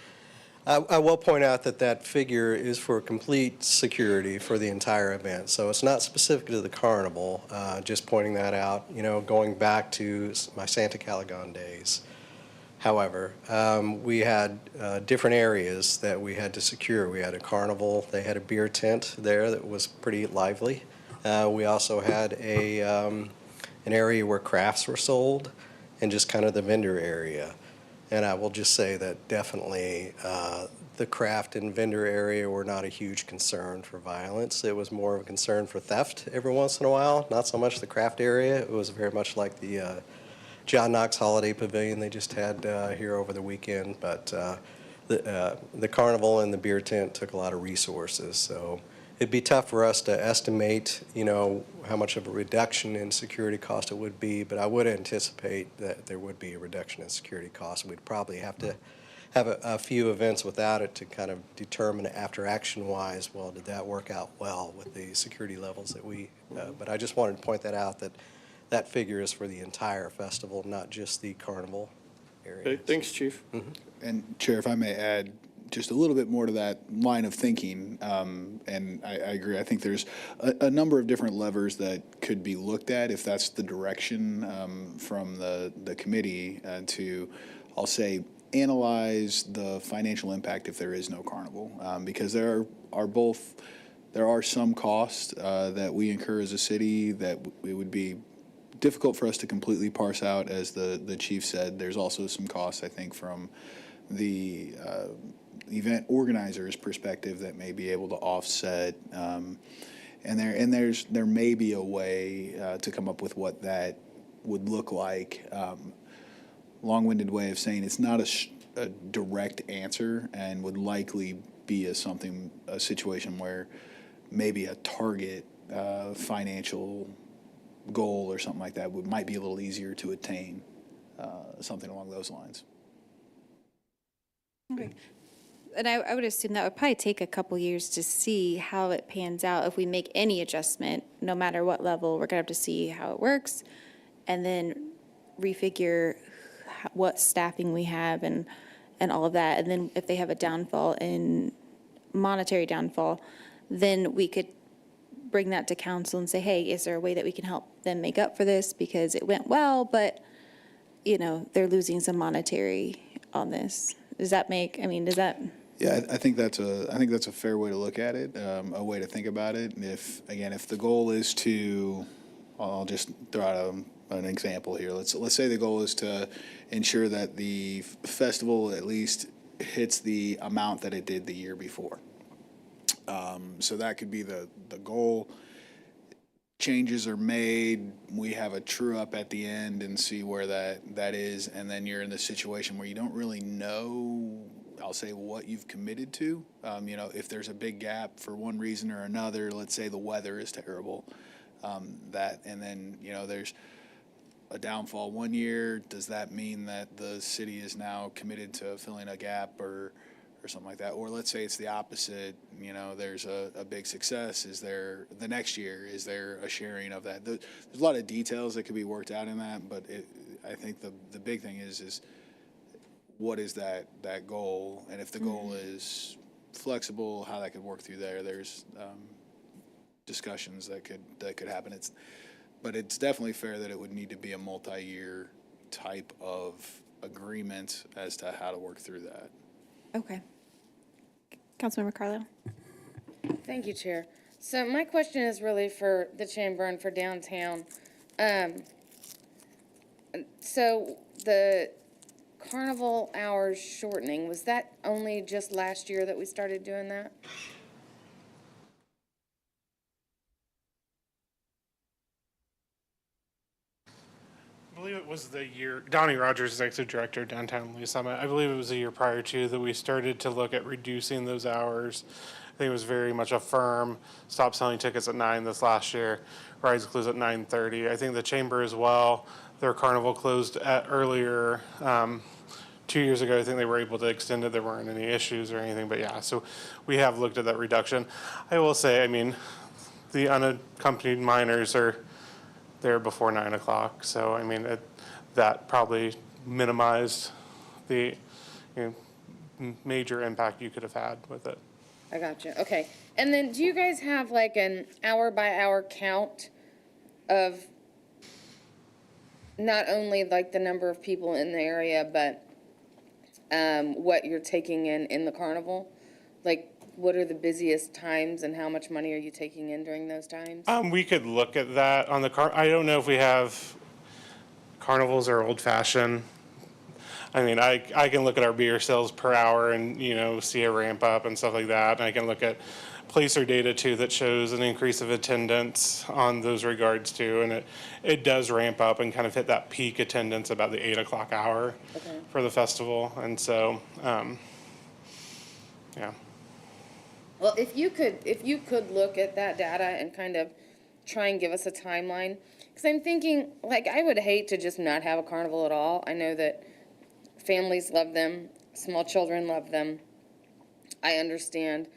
I will point out that figure is for complete security for the entire event. So it's not specific to the Carnival, just pointing that out, you know, going back to my Santa Calagon days. However, we had different areas that we had to secure. We had a Carnival. They had a beer tent there that was pretty lively. We also had an area where crafts were sold and just kind of the vendor area. And I will just say that definitely the craft and vendor area were not a huge concern for violence. It was more of a concern for theft every once in a while, not so much the craft area. It was very much like the John Knox Holiday Pavilion they just had here over the weekend, but the Carnival and the beer tent took a lot of resources, so it'd be tough for us to estimate, you know, how much of a reduction in security cost it would be, but I would anticipate that there would be a reduction in security costs. We'd probably have to have a few events without it to kind of determine after action-wise, well, did that work out well with the security levels that we, but I just wanted to point that out, that figure is for the entire festival, not just the Carnival area. Okay, thanks, Chief. Mm-hmm. And Chair, if I may add just a little bit more to that line of thinking, and I agree, I think there's a number of different levers that could be looked at if that's the direction from the committee to, I'll say, analyze the financial impact if there is no Carnival, because there are some costs that we incur as a city that it would be difficult for us to completely parse out, as the chief said. There's also some costs, I think, from the event organizer's perspective that may be able to offset, and there may be a way to come up with what that would look like. Long-winded way of saying it's not a direct answer, and would likely be a situation where maybe a target financial goal or something like that might be a little easier to attain, something along those lines. Okay. And I would assume that would probably take a couple years to see how it pans out. If we make any adjustment, no matter what level, we're going to have to see how it works. And then refigure what staffing we have and all of that. And then if they have a downfall in monetary downfall, then we could bring that to council and say, hey, is there a way that we can help them make up for this? Because it went well, but, you know, they're losing some monetary on this. Does that make, I mean, does that? Yeah, I think that's a fair way to look at it, a way to think about it. And if the goal is to, I'll just throw out an example here. Let's say the goal is to ensure that the festival at least hits the amount that it did the year before. So that could be the goal. Changes are made, we have a true up at the end and see where that is, and then you're in the situation where you don't really know, I'll say, what you've committed to. You know, if there's a big gap for one reason or another, let's say the weather is terrible, and then, you know, there's a downfall one year, does that mean that the city is now committed to filling a gap or something like that? Or let's say it's the opposite, you know, there's a big success. Is there, the next year, is there a sharing of that? There's a lot of details that could be worked out in that, but I think the big thing is what is that goal? And if the goal is flexible, how that could work through there's discussions that could happen. But it's definitely fair that it would need to be a multi-year type of agreement as to how to work through that. Okay. Councilmember Carlisle. Thank you, Chair. So my question is really for the chamber and for downtown. So the carnival hours shortening, was that only just last year that we started doing that? I believe it was the year, Donnie Rogers, Executive Director of Downtown Lee Summit. I believe it was a year prior to that we started to look at reducing those hours. I think it was very much a firm stop selling tickets at 9 this last year. Rides closed at 9:30. I think the chamber as well, their carnival closed at earlier. 2 years ago, I think they were able to extend it. There weren't any issues or anything, but yeah, so we have looked at that reduction. I will say, I mean, the unaccompanied minors are there before 9 o'clock. So, I mean, that probably minimized the major impact you could have had with it. I got you. Okay. And then do you guys have like an hour by hour count of not only like the number of people in the area, but what you're taking in the carnival? Like, what are the busiest times and how much money are you taking in during those times? We could look at that on the I don't know if we have, carnivals are old fashioned. I mean, I can look at our beer sales per hour and, you know, see a ramp up and stuff like that. And I can look at placer data too that shows an increase of attendance on those regards too. And it does ramp up and kind of hit that peak attendance about the 8 o'clock hour for the festival. And so, yeah. Well, if you could look at that data and kind of try and give us a timeline, because I'm thinking, like, I would hate to just not have a carnival at all. I know that families love them, small children love them. I understand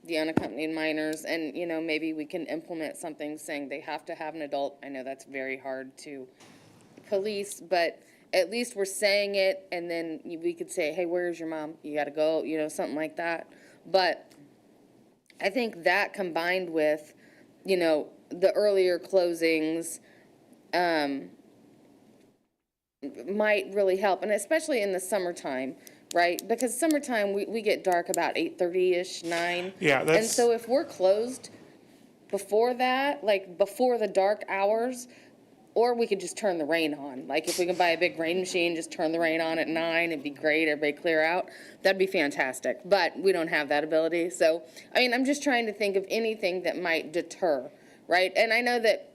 the unaccompanied minors, and, you know, maybe we can implement something saying they have to have an adult. I know that's very hard to police, but at least we're saying it, and then we could say, hey, where's your mom? You got to go, you know, something like that. But I think that combined with, you know, the earlier closings might really help, and especially in the summertime, right? Because summertime, we get dark about 8:30-ish, 9. Yeah, and so if we're closed before that, like before the dark hours, or we could just turn the rain on. Like if we can buy a big rain machine, just turn the rain on at 9, it'd be great, everybody clear out. That'd be fantastic, but we don't have that ability. So, I mean, I'm just trying to think of anything that might deter, right? And I know that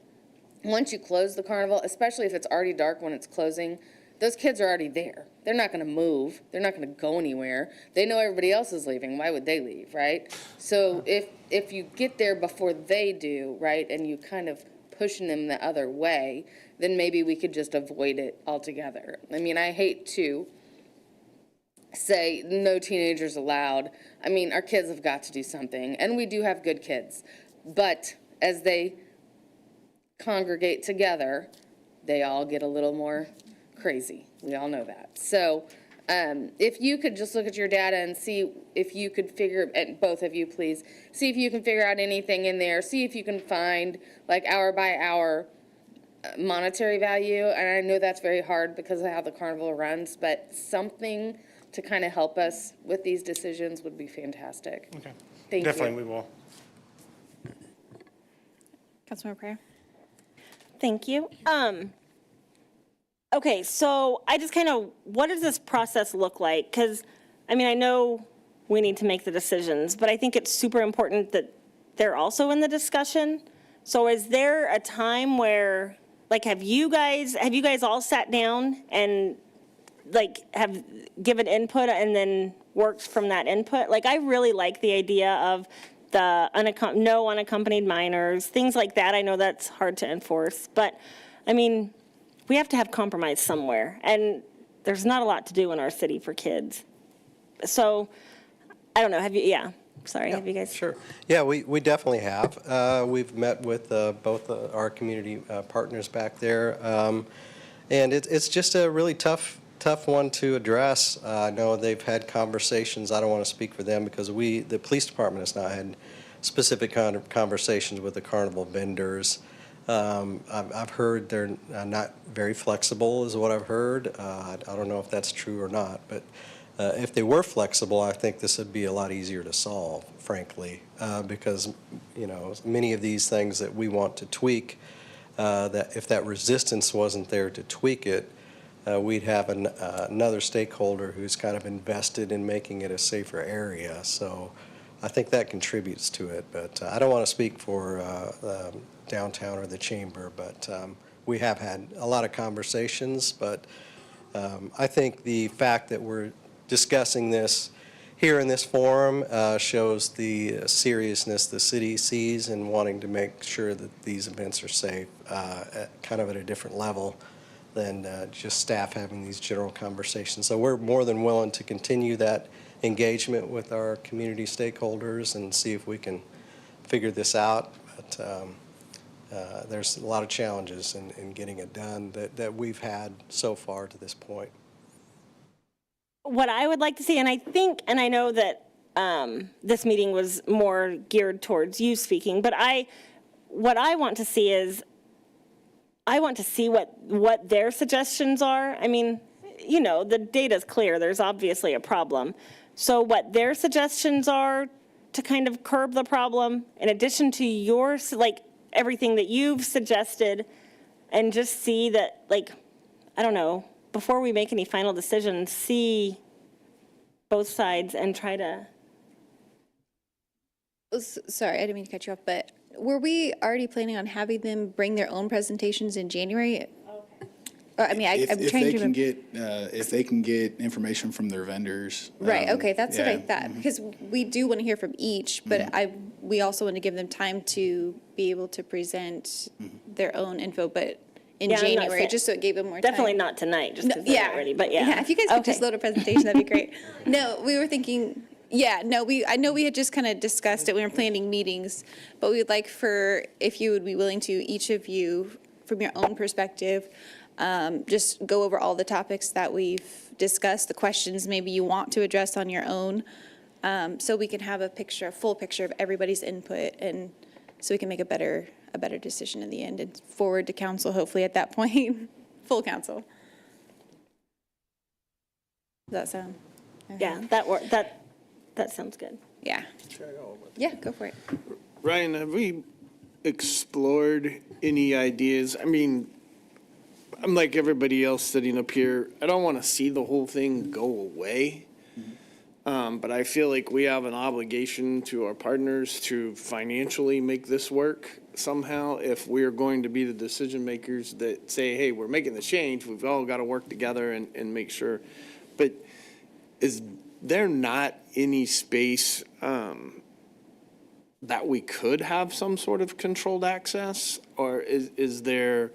once you close the carnival, especially if it's already dark when it's closing, those kids are already there. They're not gonna move, they're not gonna go anywhere. They know everybody else is leaving, why would they leave, right? So if you get there before they do, right, and you kind of pushing them the other way, then maybe we could just avoid it altogether. I mean, I hate to say no teenagers allowed. I mean, our kids have got to do something, and we do have good kids. But as they congregate together, they all get a little more crazy. We all know that. So if you could just look at your data and see if you could figure, and both of you please, see if you can figure out anything in there, see if you can find like hour by hour monetary value. And I know that's very hard because of how the carnival runs, but something to kind of help us with these decisions would be fantastic. Okay. Thank Definitely, you. we will. Councilmember Pryor? Thank you. Okay, so I just kind of, what does this process look like? Because, I mean, I know we need to make the decisions, but I think it's super important that they're also in the discussion. So is there a time where, like, have you guys all sat down and, like, have given input and then worked from that input? Like, I really like the idea of the no unaccompanied minors, things like that. I know that's hard to enforce, but, I mean, we have to have compromise somewhere, and there's not a lot to do in our city for kids. So, I don't know, have you, have you guys? Sure. Yeah, we definitely have. We've met with both our community partners back there, and it's just a really tough one to address. I know they've had conversations. I don't want to speak for them because the police department has not had specific conversations with the carnival vendors. I've heard they're not very flexible is what I've heard. I don't know if that's true or not, but if they were flexible, I think this would be a lot easier to solve, frankly, because, many of these things that we want to tweak, that if that resistance wasn't there to tweak it, we'd have another stakeholder who's kind of invested in making it a safer area. So I think that contributes to it, but I don't want to speak for downtown or the chamber, but we have had a lot of conversations, but I think the fact that we're discussing this here in this forum shows the seriousness the city sees in wanting to make sure that these events are safe kind of at a different level than just staff having these general conversations. So we're more than willing to continue that engagement with our community stakeholders and see if we can figure this out. But there's a lot of challenges in getting it done that we've had so far to this point. What I would like to see, and I know that this meeting was more geared towards you speaking, but what I want to see is, I want to see what their suggestions are. I mean, the data's clear. There's obviously a problem. So what their suggestions are to kind of curb the problem, in addition to yours, like everything that you've suggested, and just see that, like, I don't know, before we make any final decisions, see both sides and try to. Sorry, I didn't mean to cut you off, but were we already planning on having them bring their own presentations in January? I mean, I'm trying to remember. If they can get information from their vendors. Right, okay, that's what I thought, Mm-hmm. because we do want to hear from each, but we also want to give them time to be able to present their own info, but in Yeah, I'm not January, saying- just so it gave them more time. Definitely not tonight, just because they're not ready, but yeah. Yeah, if you guys could just load a presentation, that'd be great. No, we were thinking, I know we had just kind of discussed it, we were planning meetings, but we would like if you would be willing to, each of you, from your own perspective, just go over all the topics that we've discussed, the questions maybe you want to address on your own, so we can have a full picture of everybody's input, and so we can make a better decision in the end and forward to council, hopefully at that point, full council. Does that sound? Yeah, that sounds good. Yeah. Yeah, go for it. Ryan, have we explored any ideas? I mean, I'm like everybody else sitting up here. I don't want to see the whole thing go away. But I feel like we have an obligation to our partners to financially make this work somehow. If we're going to be the decision makers that say, hey, we're making the change, we've all got to work together and make sure. But is there not any space that we could have some sort of controlled access? Or is there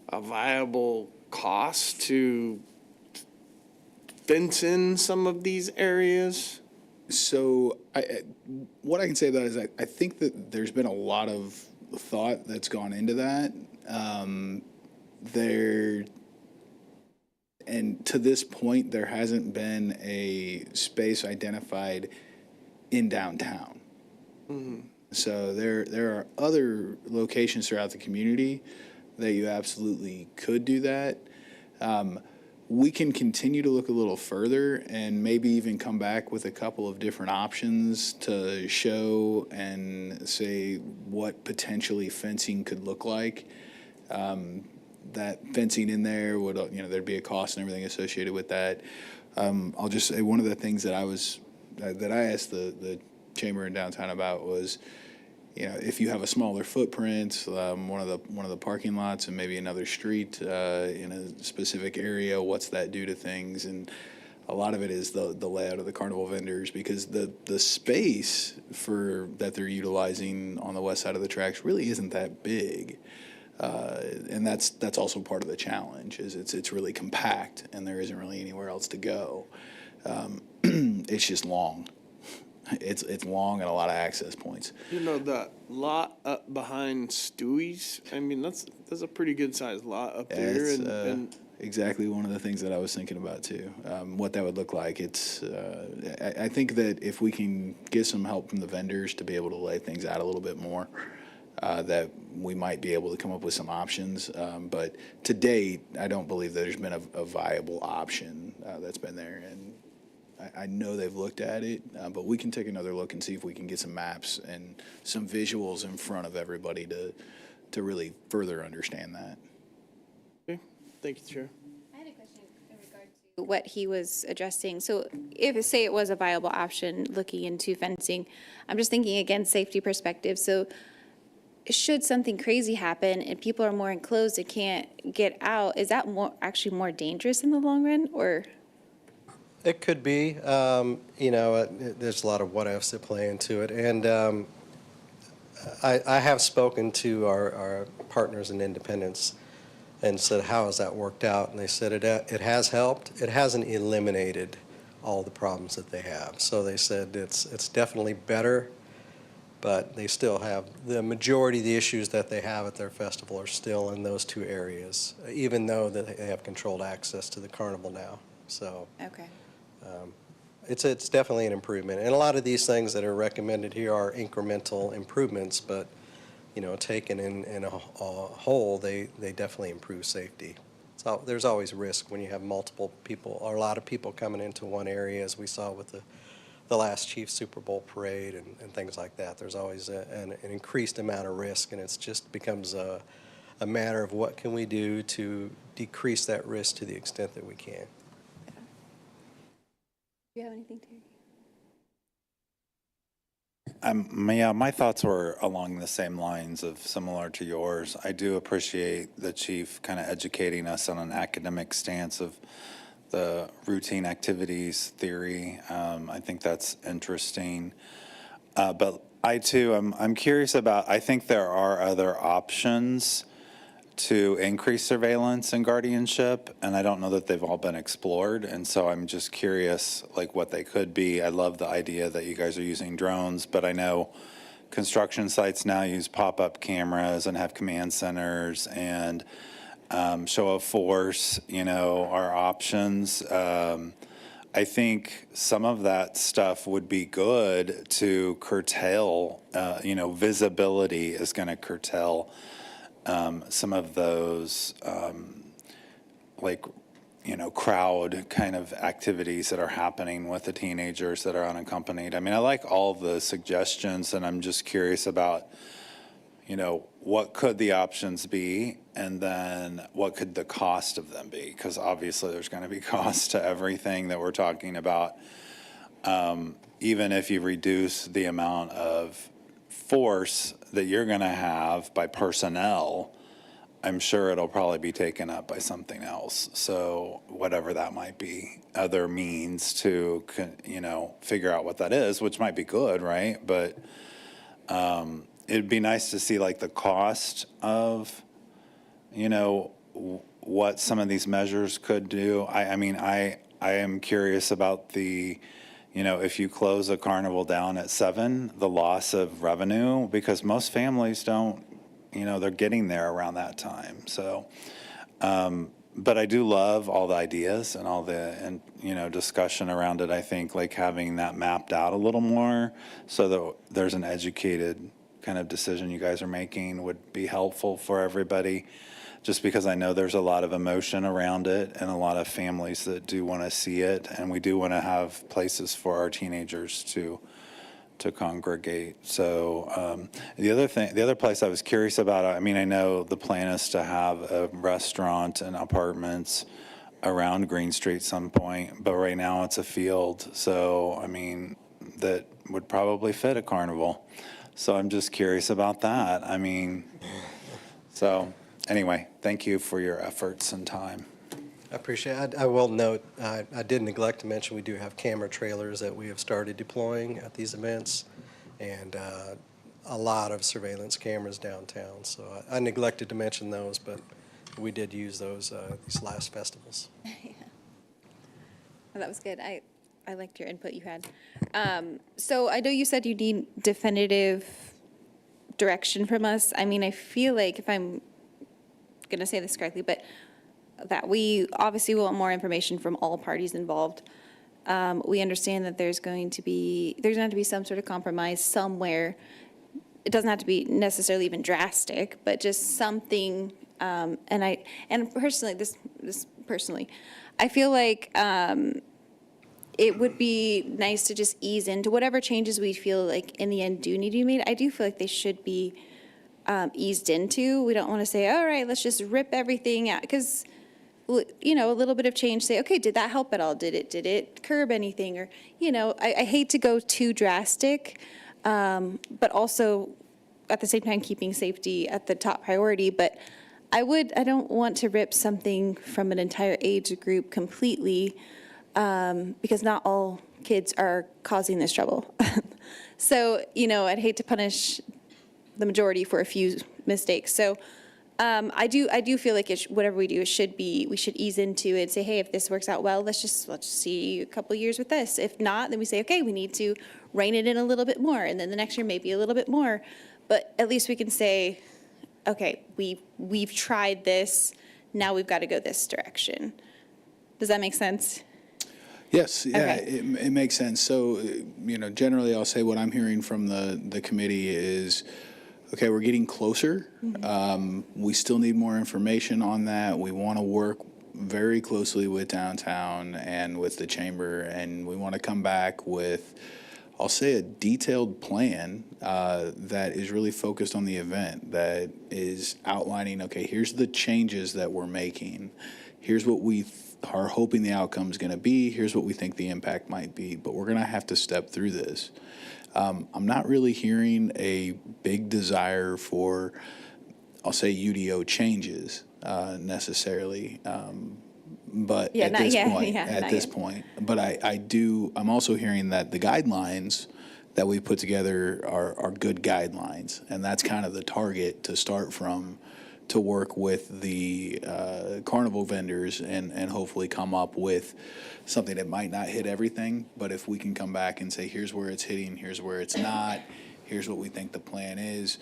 a viable cost to fence in some of these areas? So what I can say about it is I think that there's been a lot of thought that's gone into that. And to this point, there hasn't been a space identified in downtown. So there are other locations throughout the community that you absolutely could do that. We can continue to look a little further and maybe even come back with a couple of different options to show and say what potentially fencing could look like. That fencing in there would, there'd be a cost and everything associated with that. I'll just say one of the things that I asked the chamber in downtown about was, if you have a smaller footprint, one of the parking lots and maybe another street in a specific area, what's that do to things? And a lot of it is the layout of the carnival vendors, because the space that they're utilizing on the west side of the tracks really isn't that big. And that's also part of the challenge, is it's really compact and there isn't really anywhere else to go. It's just long. It's long and a lot of access points. The lot up behind Stewie's, I mean, that's a pretty good sized lot up there. It's exactly one of the things that I was thinking about too, what that would look like. I think that if we can get some help from the vendors to be able to lay things out a little bit more, that we might be able to come up with some options. But to date, I don't believe that there's been a viable option that's been there. And I know they've looked at it, but we can take another look and see if we can get some maps and some visuals in front of everybody to really further understand that. Okay, thank you, Chair. I had a question in regard to what he was addressing. So if, say, it was a viable option looking into fencing, I'm just thinking, again, safety perspective. So should something crazy happen and people are more enclosed and can't get out, is that actually more dangerous in the long run, or? It could be. There's a lot of what ifs that play into it. And I have spoken to our partners in Independence and said, how has that worked out? And they said it has helped. It hasn't eliminated all the problems that they have. So they said it's definitely better, but they still have the majority of the issues that they have at their festival are still in those two areas, even though that they have controlled access to the carnival now. So. Okay. It's definitely an improvement. And a lot of these things that are recommended here are incremental improvements, but, taken in a whole, they definitely improve safety. So there's always risk when you have multiple people or a lot of people coming into one area, as we saw with the last Chiefs Super Bowl parade and things like that. There's always an increased amount of risk, and it just becomes a matter of what can we do to decrease that risk to the extent that we can. Do you have anything, Terry? Yeah, my thoughts were along the same lines of similar to yours. I do appreciate the chief kind of educating us on an academic stance of the routine activities theory. I think that's interesting. But I'm curious about, I think there are other options to increase surveillance and guardianship, and I don't know that they've all been explored, and so I'm just curious like what they could be. I love the idea that you guys are using drones, but I know construction sites now use pop-up cameras and have command centers, and show of force, are options. I think some of that stuff would be good to curtail, visibility is going to curtail some of those crowd kind of activities that are happening with the teenagers that are unaccompanied. I mean, I like all the suggestions, and I'm just curious about, what could the options be, and then what could the cost of them be? Because obviously there's going to be cost to everything that we're talking about. Even if you reduce the amount of force that you're going to have by personnel, I'm sure it'll probably be taken up by something else. So whatever that might be, other means to, figure out what that is, which might be good, right? But it'd be nice to see like the cost of, what some of these measures could do. I am curious about the, if you close a carnival down at 7, the loss of revenue, because most families don't, they're getting there around that time. So but I do love all the ideas and all the, and, you know, discussion around it. I think like having that mapped out a little more so that there's an educated kind of decision you guys are making would be helpful for everybody. Just because I know there's a lot of emotion around it and a lot of families that do want to see it. And we do want to have places for our teenagers to congregate. So the other place I was curious about, I mean, I know the plan is to have a restaurant and apartments around Green Street some point, but right now it's a field. So, I mean, that would probably fit a Carnival. So I'm just curious about that. I mean, so anyway, thank you for your efforts and time. I appreciate it. I will note, I did neglect to mention we do have camera trailers that we have started deploying at these events, and a lot of surveillance cameras downtown. So I neglected to mention those, but we did use those these last festivals. Yeah. Well, that was good. I liked your input you had. So I know you said you need definitive direction from us. I mean, I feel like, if I'm going to say this correctly, but that we obviously want more information from all parties involved. We understand that there's going to be some sort of compromise somewhere. It doesn't have to be necessarily even drastic, but just something. And personally, this personally, I feel like it would be nice to just ease into whatever changes we feel like in the end do need to be made. I do feel like they should be eased into. We don't want to say, all right, let's just rip everything out, because, you know, a little bit of change, say, okay, did that help at all? Did it curb anything? Or, you know, I hate to go too drastic, but also at the same time keeping safety at the top priority. But I don't want to rip something from an entire age group completely, because not all kids are causing this trouble. So, you know, I'd hate to punish the majority for a few mistakes. So I do feel like whatever we do, we should ease into it and say, hey, if this works out well, let's see a couple years with this. If not, then we say, okay, we need to rein it in a little bit more, and then the next year maybe a little bit more. But at least we can say, okay, we've tried this, now we've got to go this direction. Does that make sense? Yes, yeah, Okay. it makes sense. So, you know, generally I'll say what I'm hearing from the committee is, okay, we're getting closer. We still need more information on that. We want to work very closely with downtown and with the chamber, and we want to come back with, I'll say, a detailed plan that is really focused on the event, that is outlining, okay, here's the changes that we're making. Here's what we are hoping the outcome is going to be. Here's what we think the impact might be. But we're going to have to step through this. I'm not really hearing a big desire for, I'll say, UDO changes necessarily. But Yeah, at this point, but I'm also hearing that the guidelines that we put together are good guidelines, and that's kind of the target to start from, to work with the carnival vendors and hopefully come up with something that might not hit everything, but if we can come back and say, here's where it's hitting, here's where it's not, here's what we think the plan is,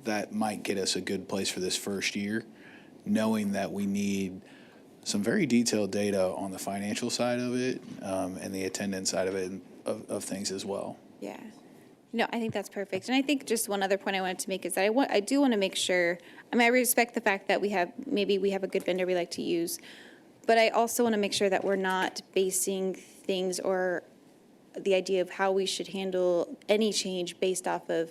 that might get us a good place for this first year, knowing that we need some very detailed data on the financial side of it and the attendance side of it, of things as well. Yeah. No, I think that's perfect. And I think just one other point I wanted to make is that I do want to make sure, I mean, I respect the fact that we have a good vendor we like to use, but I also want to make sure that we're not basing things or the idea of how we should handle any change based off of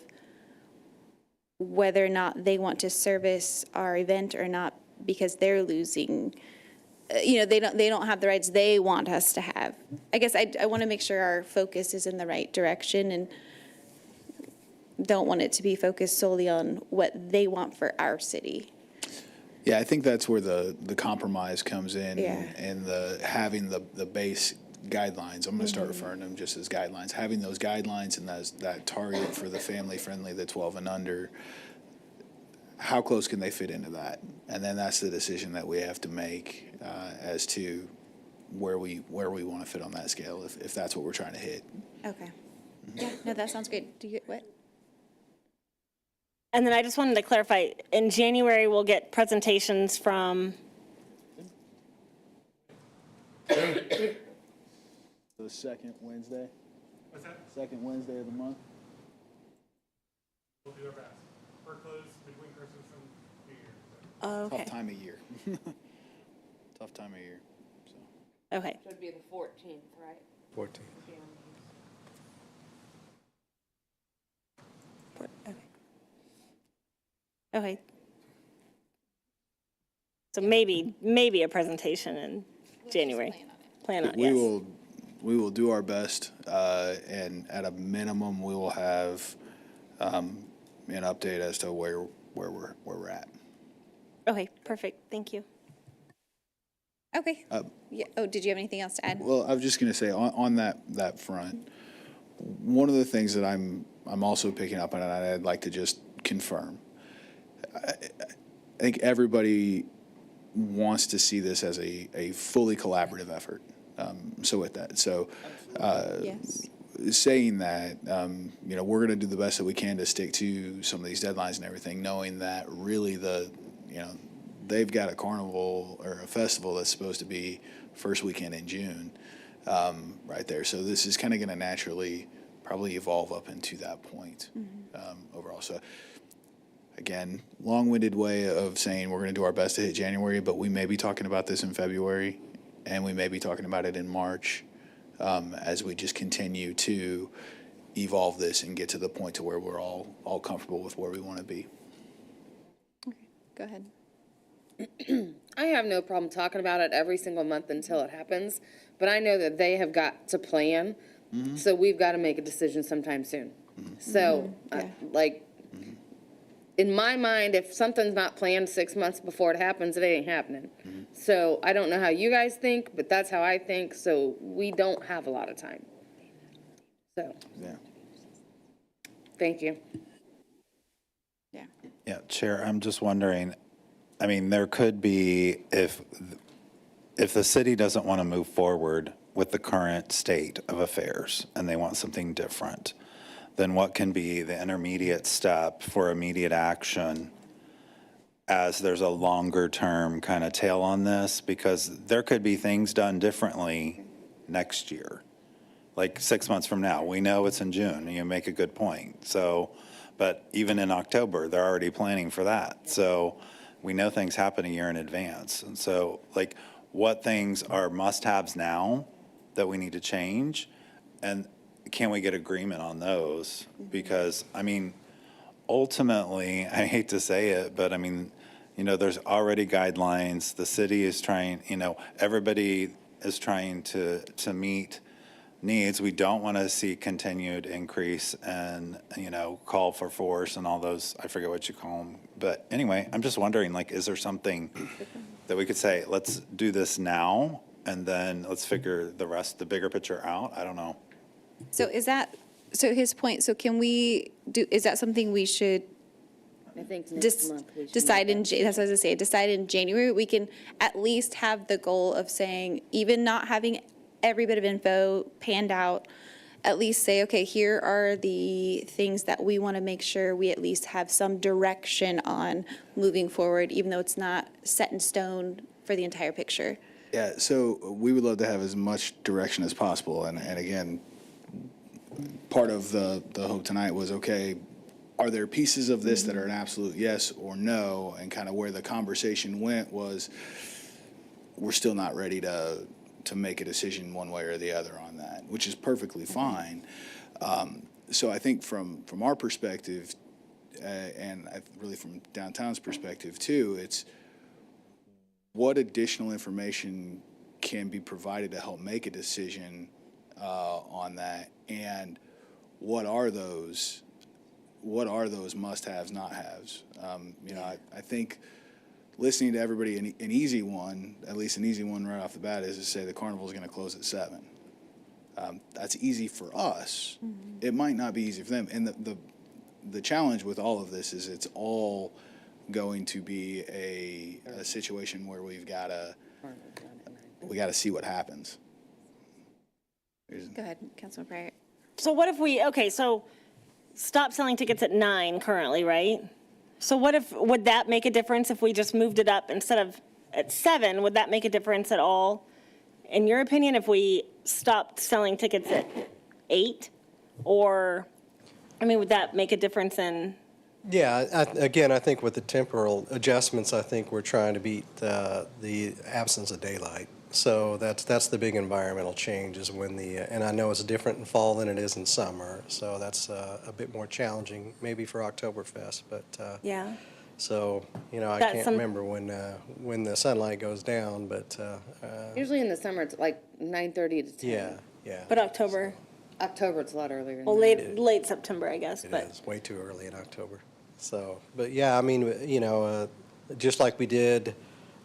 whether or not they want to service our event or not, because they're losing, they don't have the rights they want us to have. I guess I want to make sure our focus is in the right direction and don't want it to be focused solely on what they want for our city. Yeah, I think that's where the compromise comes in, Yeah. and having the base guidelines. I'm going to start referring to them just as guidelines. Having those guidelines and that target for the family-friendly, the 12 and under, how close can they fit into that? And then that's the decision that we have to make as to where we want to fit on that scale, if that's what we're trying to hit. Okay. Yeah, no, that sounds great. Do you, what? And then I just wanted to clarify, in January, we'll get presentations from The second Wednesday, What's that? second Wednesday of the month. We'll do our best. We're closed between Christmas and New Year. Oh, okay. Tough time of year. Tough time of year. Okay. So it'd be the 14th, right? 14. Okay. So maybe a presentation in January. Plan on, yes. We will do our best, and at a minimum, we will have an update as to where we're at. Okay, perfect. Thank you. Okay. Yeah. Oh, did you have anything else to add? Well, I was just going to say on that front, one of the things that I'm also picking up on, and I'd like to just confirm. I think everybody wants to see this as a fully collaborative effort. So with that, Yes. saying that, we're going to do the best that we can to stick to some of these deadlines and everything, knowing that really they've got a carnival or a festival that's supposed to be first weekend in June, right there. So this is kind of going to naturally probably evolve up into that point overall. So again, long-winded way of saying we're going to do our best to hit January, but we may be talking about this in February, and we may be talking about it in March as we just continue to evolve this and get to the point to where we're all comfortable with where we want to be. Okay. Go ahead. I have no problem talking about it every single month until it happens, but I know that they have got to plan, so we've got to make a decision sometime soon. So, in my mind, if something's not planned 6 months before it happens, it ain't happening. So I don't know how you guys think, but that's how I think, so we don't have a lot of time. So, Yeah. thank you. Yeah, Chair, I'm just wondering, I mean, there could be, if the city doesn't want to move forward with the current state of affairs and they want something different, then what can be the intermediate step for immediate action as there's a longer term kind of tail on this? Because there could be things done differently next year, like 6 months from now. We know it's in June, and you make a good point. So, but even in October, they're already planning for that. So we know things happen a year in advance. And so, like, what things are must-haves now that we need to change? And can we get agreement on those? Because, I mean, ultimately, I hate to say it, but I mean, there's already guidelines. The city is trying, everybody is trying to meet needs. We don't want to see continued increase and, call for force and all those, I forget what you call them. But anyway, I'm just wondering, like, is there something that we could say, let's do this now, and then let's figure the bigger picture out? I don't know. So his point, so can we is that something we should I think next month we should decide that's what I was gonna say, decide in January? We can at least have the goal of saying, even not having every bit of info panned out, at least say, okay, here are the things that we want to make sure we at least have some direction on moving forward, even though it's not set in stone for the entire picture. Yeah, so we would love to have as much direction as possible. And again, part of the hope tonight was, okay, are there pieces of this that are an absolute yes or no? And kind of where the conversation went was, we're still not ready to make a decision one way or the other on that, which is perfectly fine. So I think from our perspective, and really from downtown's perspective too, it's what additional information can be provided to help make a decision on that, and what are those must-haves, not-haves? I think listening to everybody, an easy one, at least an easy one right off the bat, is to say the carnival is going to close at 7. That's easy for us. It might not be easy for them. And the challenge with all of this is it's all going to be a situation where we got to see what happens. Go ahead, Councilman Pryor. So what if so stop selling tickets at 9 currently, right? So would that make a difference if we just moved it up instead of at 7? Would that make a difference at all? In your opinion, if we stopped selling tickets at 8? Or, I mean, would that make a difference in? Yeah, again, I think with the temporal adjustments, I think we're trying to beat the absence of daylight. So that's the big environmental change is when and I know it's different in fall than it is in summer. So that's a bit more challenging maybe for Oktoberfest, but. Yeah. So, I can't remember when the sunlight goes down, but. Usually in the summer, it's like 9:30 to 10. Yeah. But October? October, it's a lot earlier. Well, late September, I guess. It is way too early in October. So, but yeah, I mean, just like we did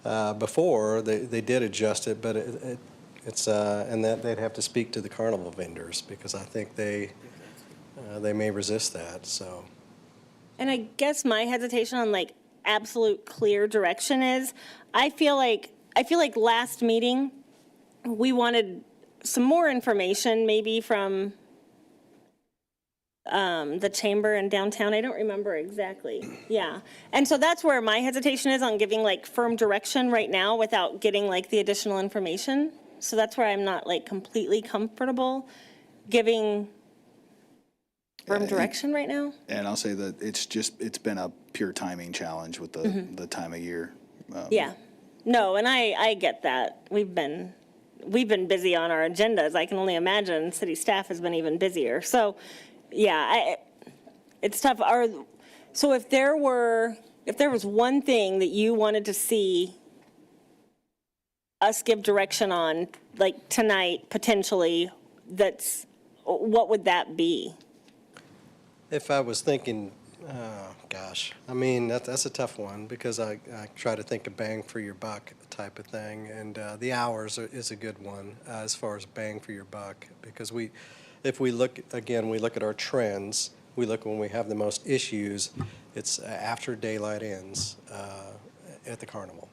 before, they did adjust it, but it's and that they'd have to speak to the carnival vendors because I think they may resist that. So. And I guess my hesitation on like absolute clear direction is, I feel like last meeting, we wanted some more information maybe from the chamber in downtown. I don't remember exactly. Yeah. And so that's where my hesitation is on giving like firm direction right now without getting like the additional information. So that's where I'm not like completely comfortable giving firm direction right now. And I'll say that it's been a pure timing challenge with the time of year. Yeah. No, and I get that. We've been busy on our agendas. I can only imagine city staff has been even busier. So, yeah, it's tough. So if there was one thing that you wanted to see us give direction on, like tonight potentially, what would that be? If I was thinking, gosh, I mean, that's a tough one because I try to think of bang for your buck type of thing. And the hours is a good one as far as bang for your buck because if we look at our trends, we look when we have the most issues, it's after daylight ends at the carnival.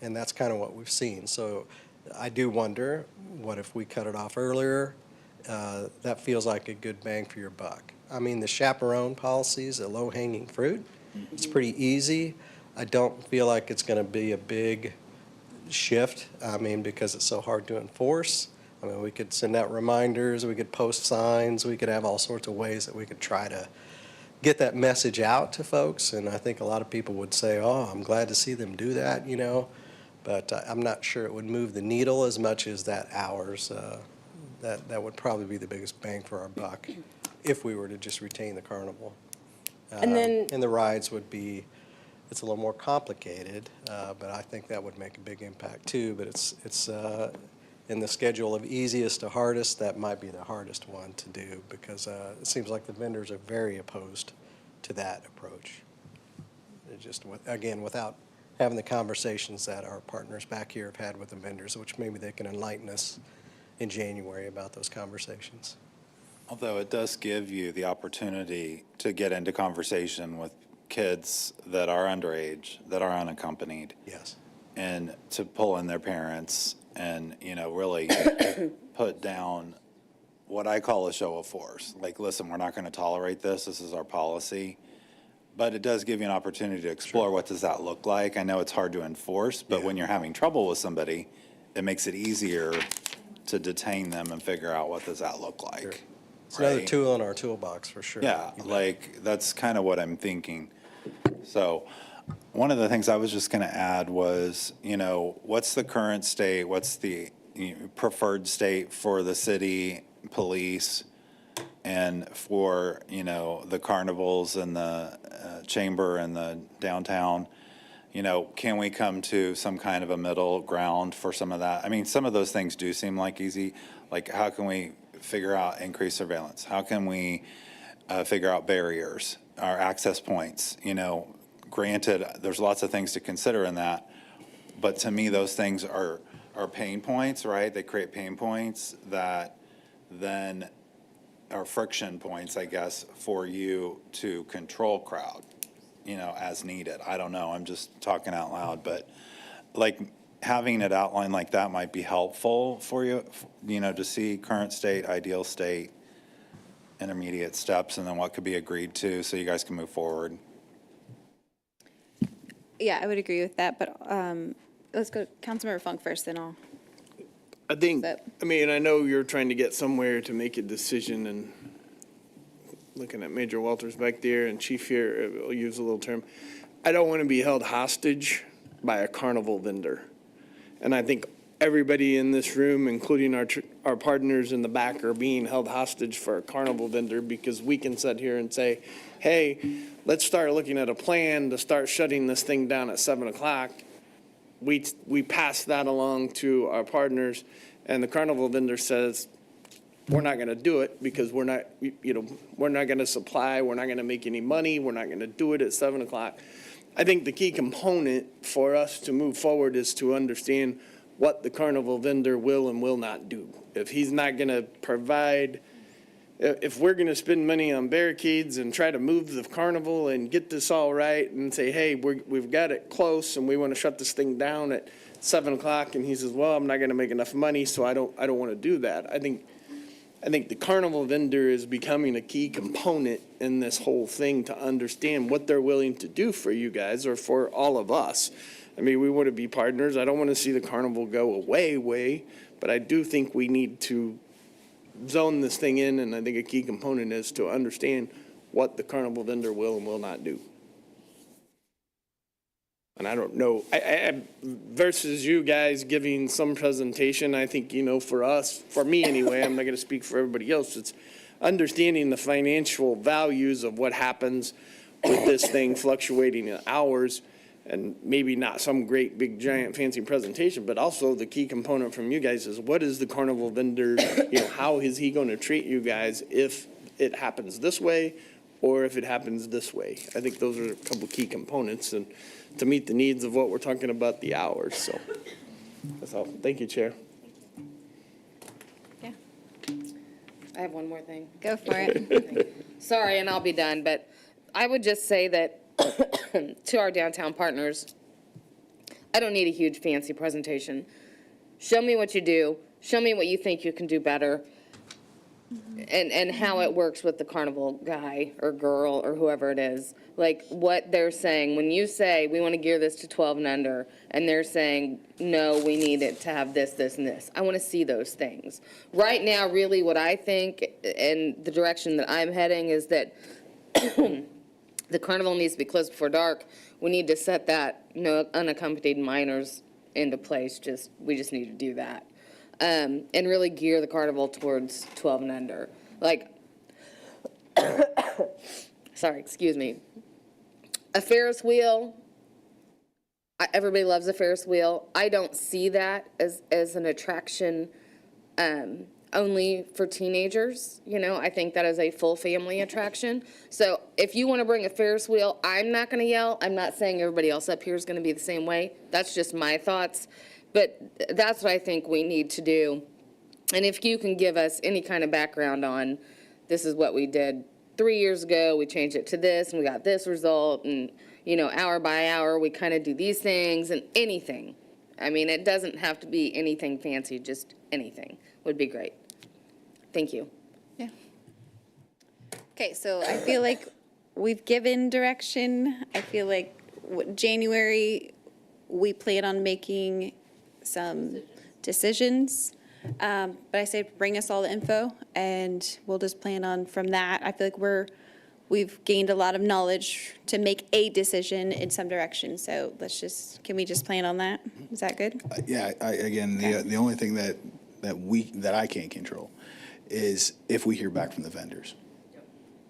And that's kind of what we've seen. So I do wonder, what if we cut it off earlier? That feels like a good bang for your buck. I mean, the chaperone policy is a low-hanging fruit. It's pretty easy. I don't feel like it's going to be a big shift, I mean, because it's so hard to enforce. I mean, we could send out reminders, we could post signs, we could have all sorts of ways that we could try to get that message out to folks. And I think a lot of people would say, oh, I'm glad to see them do that, But I'm not sure it would move the needle as much as that hours. That would probably be the biggest bang for our buck if we were to just retain the carnival. And the rides would be, it's a little more complicated, but I think that would make a big impact too. But it's in the schedule of easiest to hardest, that might be the hardest one to do because it seems like the vendors are very opposed to that approach. It just, again, without having the conversations that our partners back here have had with the vendors, which maybe they can enlighten us in January about those conversations. Although it does give you the opportunity to get into conversation with kids that are underage, that are unaccompanied. Yes. And to pull in their parents and, really put down what I call a show of force. Like, listen, we're not going to tolerate this. This is our policy. But it does give you an opportunity to explore what does that look like. I know it's hard to enforce, but when you're having trouble with somebody, it makes it easier to detain them and figure out what does that look like. Sure. It's another tool in our toolbox for sure. Yeah, like that's kind of what I'm thinking. So one of the things I was just going to add was, what's the current state? What's the preferred state for the city police and for, the carnivals and the chamber and the downtown? Can we come to some kind of a middle ground for some of that? I mean, some of those things do seem like easy. Like, how can we figure out increased surveillance? How can we figure out barriers, our access points? Granted, there's lots of things to consider in that, but to me, those things are pain points, right? They create pain points that then are friction points, I guess, for you to control crowd. As needed. I don't know. I'm just talking out loud, but like having it outlined like that might be helpful for you, to see current state, ideal state, intermediate steps, and then what could be agreed to so you guys can move forward. Yeah, I would agree with that, but let's go Councilmember Funk first, then I'll. I think, I mean, I know you're trying to get somewhere to make a decision, and looking at Major Walters back there and Chief here, I'll use a little term. I don't want to be held hostage by a carnival vendor. And I think everybody in this room, including our partners in the back, are being held hostage for a carnival vendor, because we can sit here and say, hey, let's start looking at a plan to start shutting this thing down at 7 o'clock. We pass that along to our partners, and the carnival vendor says, we're not going to do it because we're not going to supply, we're not going to make any money, we're not going to do it at 7 o'clock. I think the key component for us to move forward is to understand what the carnival vendor will and will not do. If he's not going to provide, if we're going to spend money on barricades and try to move the carnival and get this all right and say, hey, we've got it close and we want to shut this thing down at 7 o'clock, and he says, well, I'm not going to make enough money, so I don't want to do that. I think the carnival vendor is becoming a key component in this whole thing to understand what they're willing to do for you guys or for all of us. I mean, we want to be partners. I don't want to see the carnival go away, but I do think we need to zone this thing in, and I think a key component is to understand what the carnival vendor will and will not do. And I don't know, I versus you guys giving some presentation, I think, for us, for me anyway, I'm not going to speak for everybody else, it's understanding the financial values of what happens with this thing fluctuating in hours, and maybe not some great big giant fancy presentation, but also the key component from you guys is what is the carnival vendor, how is he going to treat you guys if it happens this way or if it happens this way? I think those are a couple key components and to meet the needs of what we're talking about, the hours. So that's all. Thank you, Chair. I have one more thing. Go for it. Sorry, and I'll be done, but I would just say that to our downtown partners, I don't need a huge fancy presentation. Show me what you do. Show me what you think you can do better. And how it works with the carnival guy or girl or whoever it is. Like what they're saying. When you say we want to gear this to 12 and under, and they're saying, no, we need it to have this, this, and this. I want to see those things. Right now, really what I think and the direction that I'm heading is that the carnival needs to be closed before dark. We need to set that no unaccompanied minors into place. We just need to do that. And really gear the carnival towards 12 and under. Like, sorry, excuse me. A Ferris wheel, everybody loves a Ferris wheel. I don't see that as an attraction only for teenagers. I think that is a full family attraction. So if you want to bring a Ferris wheel, I'm not going to yell. I'm not saying everybody else up here is going to be the same way. That's just my thoughts. But that's what I think we need to do. And if you can give us any kind of background on this is what we did 3 years ago, we changed it to this, and we got this result, and, hour by hour, we kind of do these things, and anything. I mean, it doesn't have to be anything fancy, just anything would be great. Thank you. Yeah. Okay, so I feel like we've given direction. I feel like January, we plan on making some decisions. But I say bring us all the info and we'll just plan on from that. I feel like we've gained a lot of knowledge to make a decision in some direction. So can we just plan on that? Is that good? Yeah, the only thing that I can't control is if we hear back from the vendors.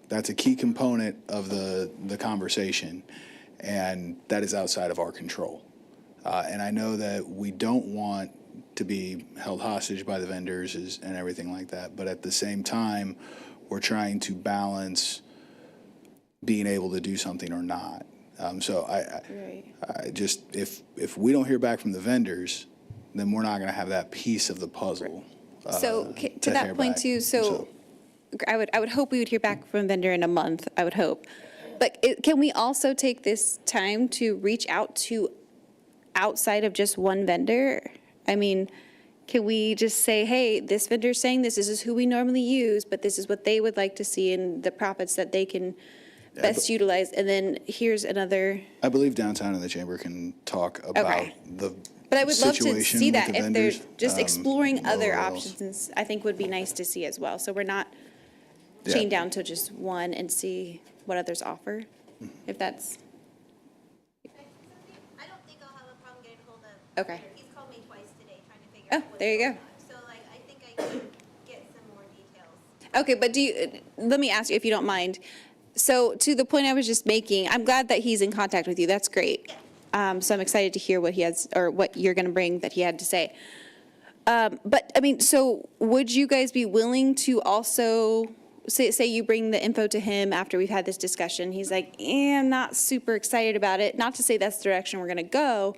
That's a key component of the conversation, and that is outside of our control. And I know that we don't want to be held hostage by the vendors and everything like that, but at the same time, we're trying to balance being able to do something or not. So I just, if we don't hear back from the vendors, then we're not going to have that piece of the puzzle. So to that point too, so I would hope we would hear back from a vendor in a month, I would hope. But can we also take this time to reach out to outside of just one vendor? I mean, can we just say, hey, this vendor's saying this is who we normally use, but this is what they would like to see and the profits that they can best utilize, and then here's another. I believe downtown in the chamber can talk about But I would love to situation see with that the if they're vendors, just exploring other lower levels. options, I think would be nice to see as well. So we're not Yeah. chained down to just one and see what others offer, if that's. I don't think I'll have a problem getting hold of. Okay. He's called me twice today trying to figure Oh, out what's there you going go. on. So like, I think I can get some more details. Okay, but let me ask you if you don't mind. So to the point I was just making, I'm glad that he's in contact with you. That's great. So I'm excited to hear what he has, or what you're going to bring that he had to say. But I mean, so would you guys be willing to also, say you bring the info to him after we've had this discussion, he's like, I'm not super excited about it. Not to say that's the direction we're going to go,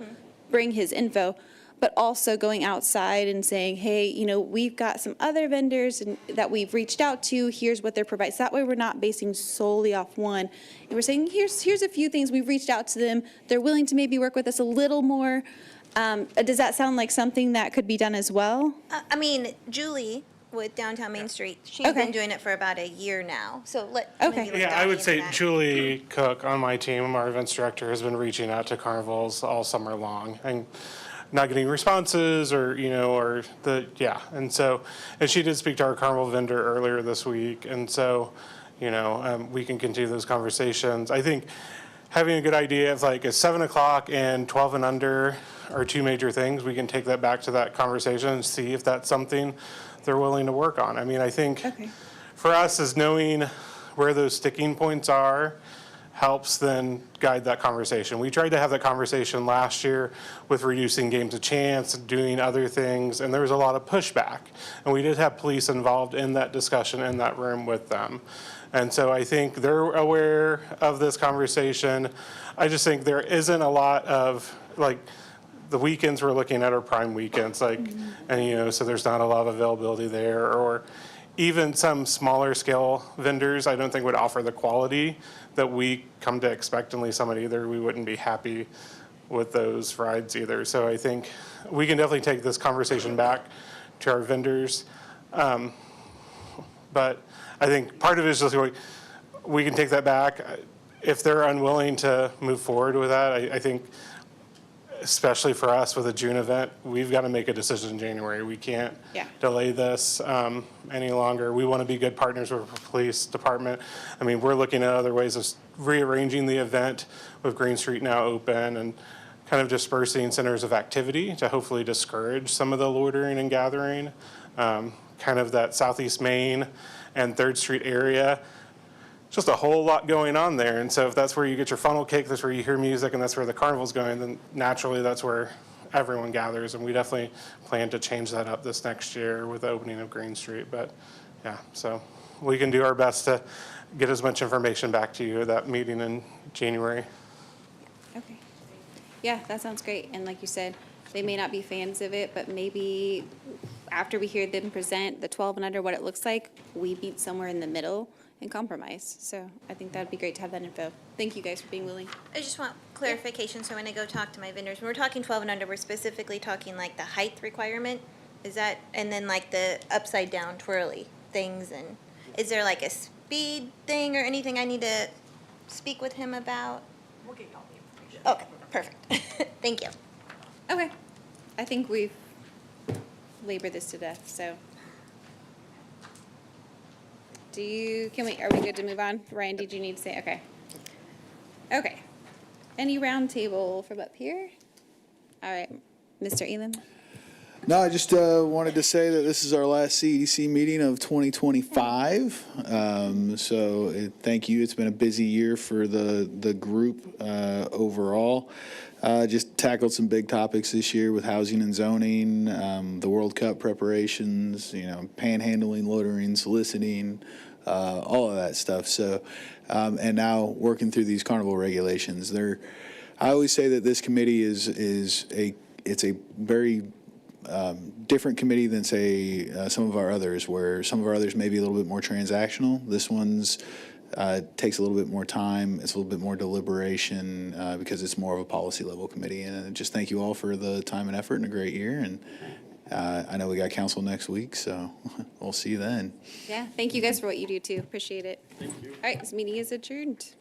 bring his info, but also going outside and saying, hey, you know, we've got some other vendors that we've reached out to. Here's what they're providing. So that way we're not basing solely off one. And we're saying, here's a few things. We've reached out to them. They're willing to maybe work with us a little more. Does that sound like something that could be done as well? I mean, Julie with Downtown Main Street, she's Okay. been doing it for about a year now. So Okay. Yeah, I would say Julie Cook on my team, our events director, has been reaching out to carnivals all summer long and not getting responses and she did speak to our carnival vendor earlier this week. And so, we can continue those conversations. I think having a good idea of like, is 7 o'clock and 12 and under are two major things. We can take that back to that conversation and see if that's something they're willing to work on. I mean, I think for us is knowing where those sticking points are helps then guide that conversation. We tried to have that conversation last year with reducing games of chance, doing other things, and there was a lot of pushback. And we did have police involved in that discussion in that room with them. And so I think they're aware of this conversation. I just think there isn't a lot of, like, the weekends we're looking at are prime weekends, and so there's not a lot of availability there, or even some smaller scale vendors I don't think would offer the quality that we come to expect in Lee Summit either. We wouldn't be happy with those rides either. So I think we can definitely take this conversation back to our vendors. But I think part of it is just we can take that back. If they're unwilling to move forward with that, I think, especially for us with a June event, we've got to make a decision in January. We can't delay this any longer. We want to be good partners with the police department. I mean, we're looking at other ways of rearranging the event with Green Street now open and kind of dispersing centers of activity to hopefully discourage some of the loitering and gathering. Kind of that Southeast Main and 3rd Street area. Just a whole lot going on there. And so if that's where you get your funnel cake, that's where you hear music, and that's where the carnival's going, then naturally that's where everyone gathers. And we definitely plan to change that up this next year with the opening of Green Street. But yeah, so we can do our best to get as much information back to you at that meeting in January. Okay. Yeah, that sounds great. And like you said, they may not be fans of it, but maybe after we hear them present the 12 and under, what it looks like, we meet somewhere in the middle and compromise. So I think that'd be great to have that info. Thank you guys for being willing. I just want clarification, so when I go talk to my vendors, when we're talking 12 and under, we're specifically talking like the height requirement? Is that, and then like the upside down twirly things, and is there like a speed thing or anything I need to speak with him about? We'll get all the information. Okay, perfect. Thank you. Okay. I think we've labored this to death, so. Are we good to move on? Ryan, did you need to say, okay. Okay. Any roundtable from up here? All right, Mr. Elam? No, I just wanted to say that this is our last CEDC meeting of 2025. Thank you. It's been a busy year for the group overall. Just tackled some big topics this year with housing and zoning, the World Cup preparations, panhandling, loitering, soliciting, all of that stuff. So, and now working through these carnival regulations. I always say that this committee is a very different committee than, say, some of our others, where some of our others may be a little bit more transactional. This one's takes a little bit more time. It's a little bit more deliberation because it's more of a policy level committee. And just thank you all for the time and effort and a great year. And I know we got council next week, so we'll see you then. Yeah, thank you guys for what you do too. Appreciate it. Thank you. All right, this meeting is adjourned.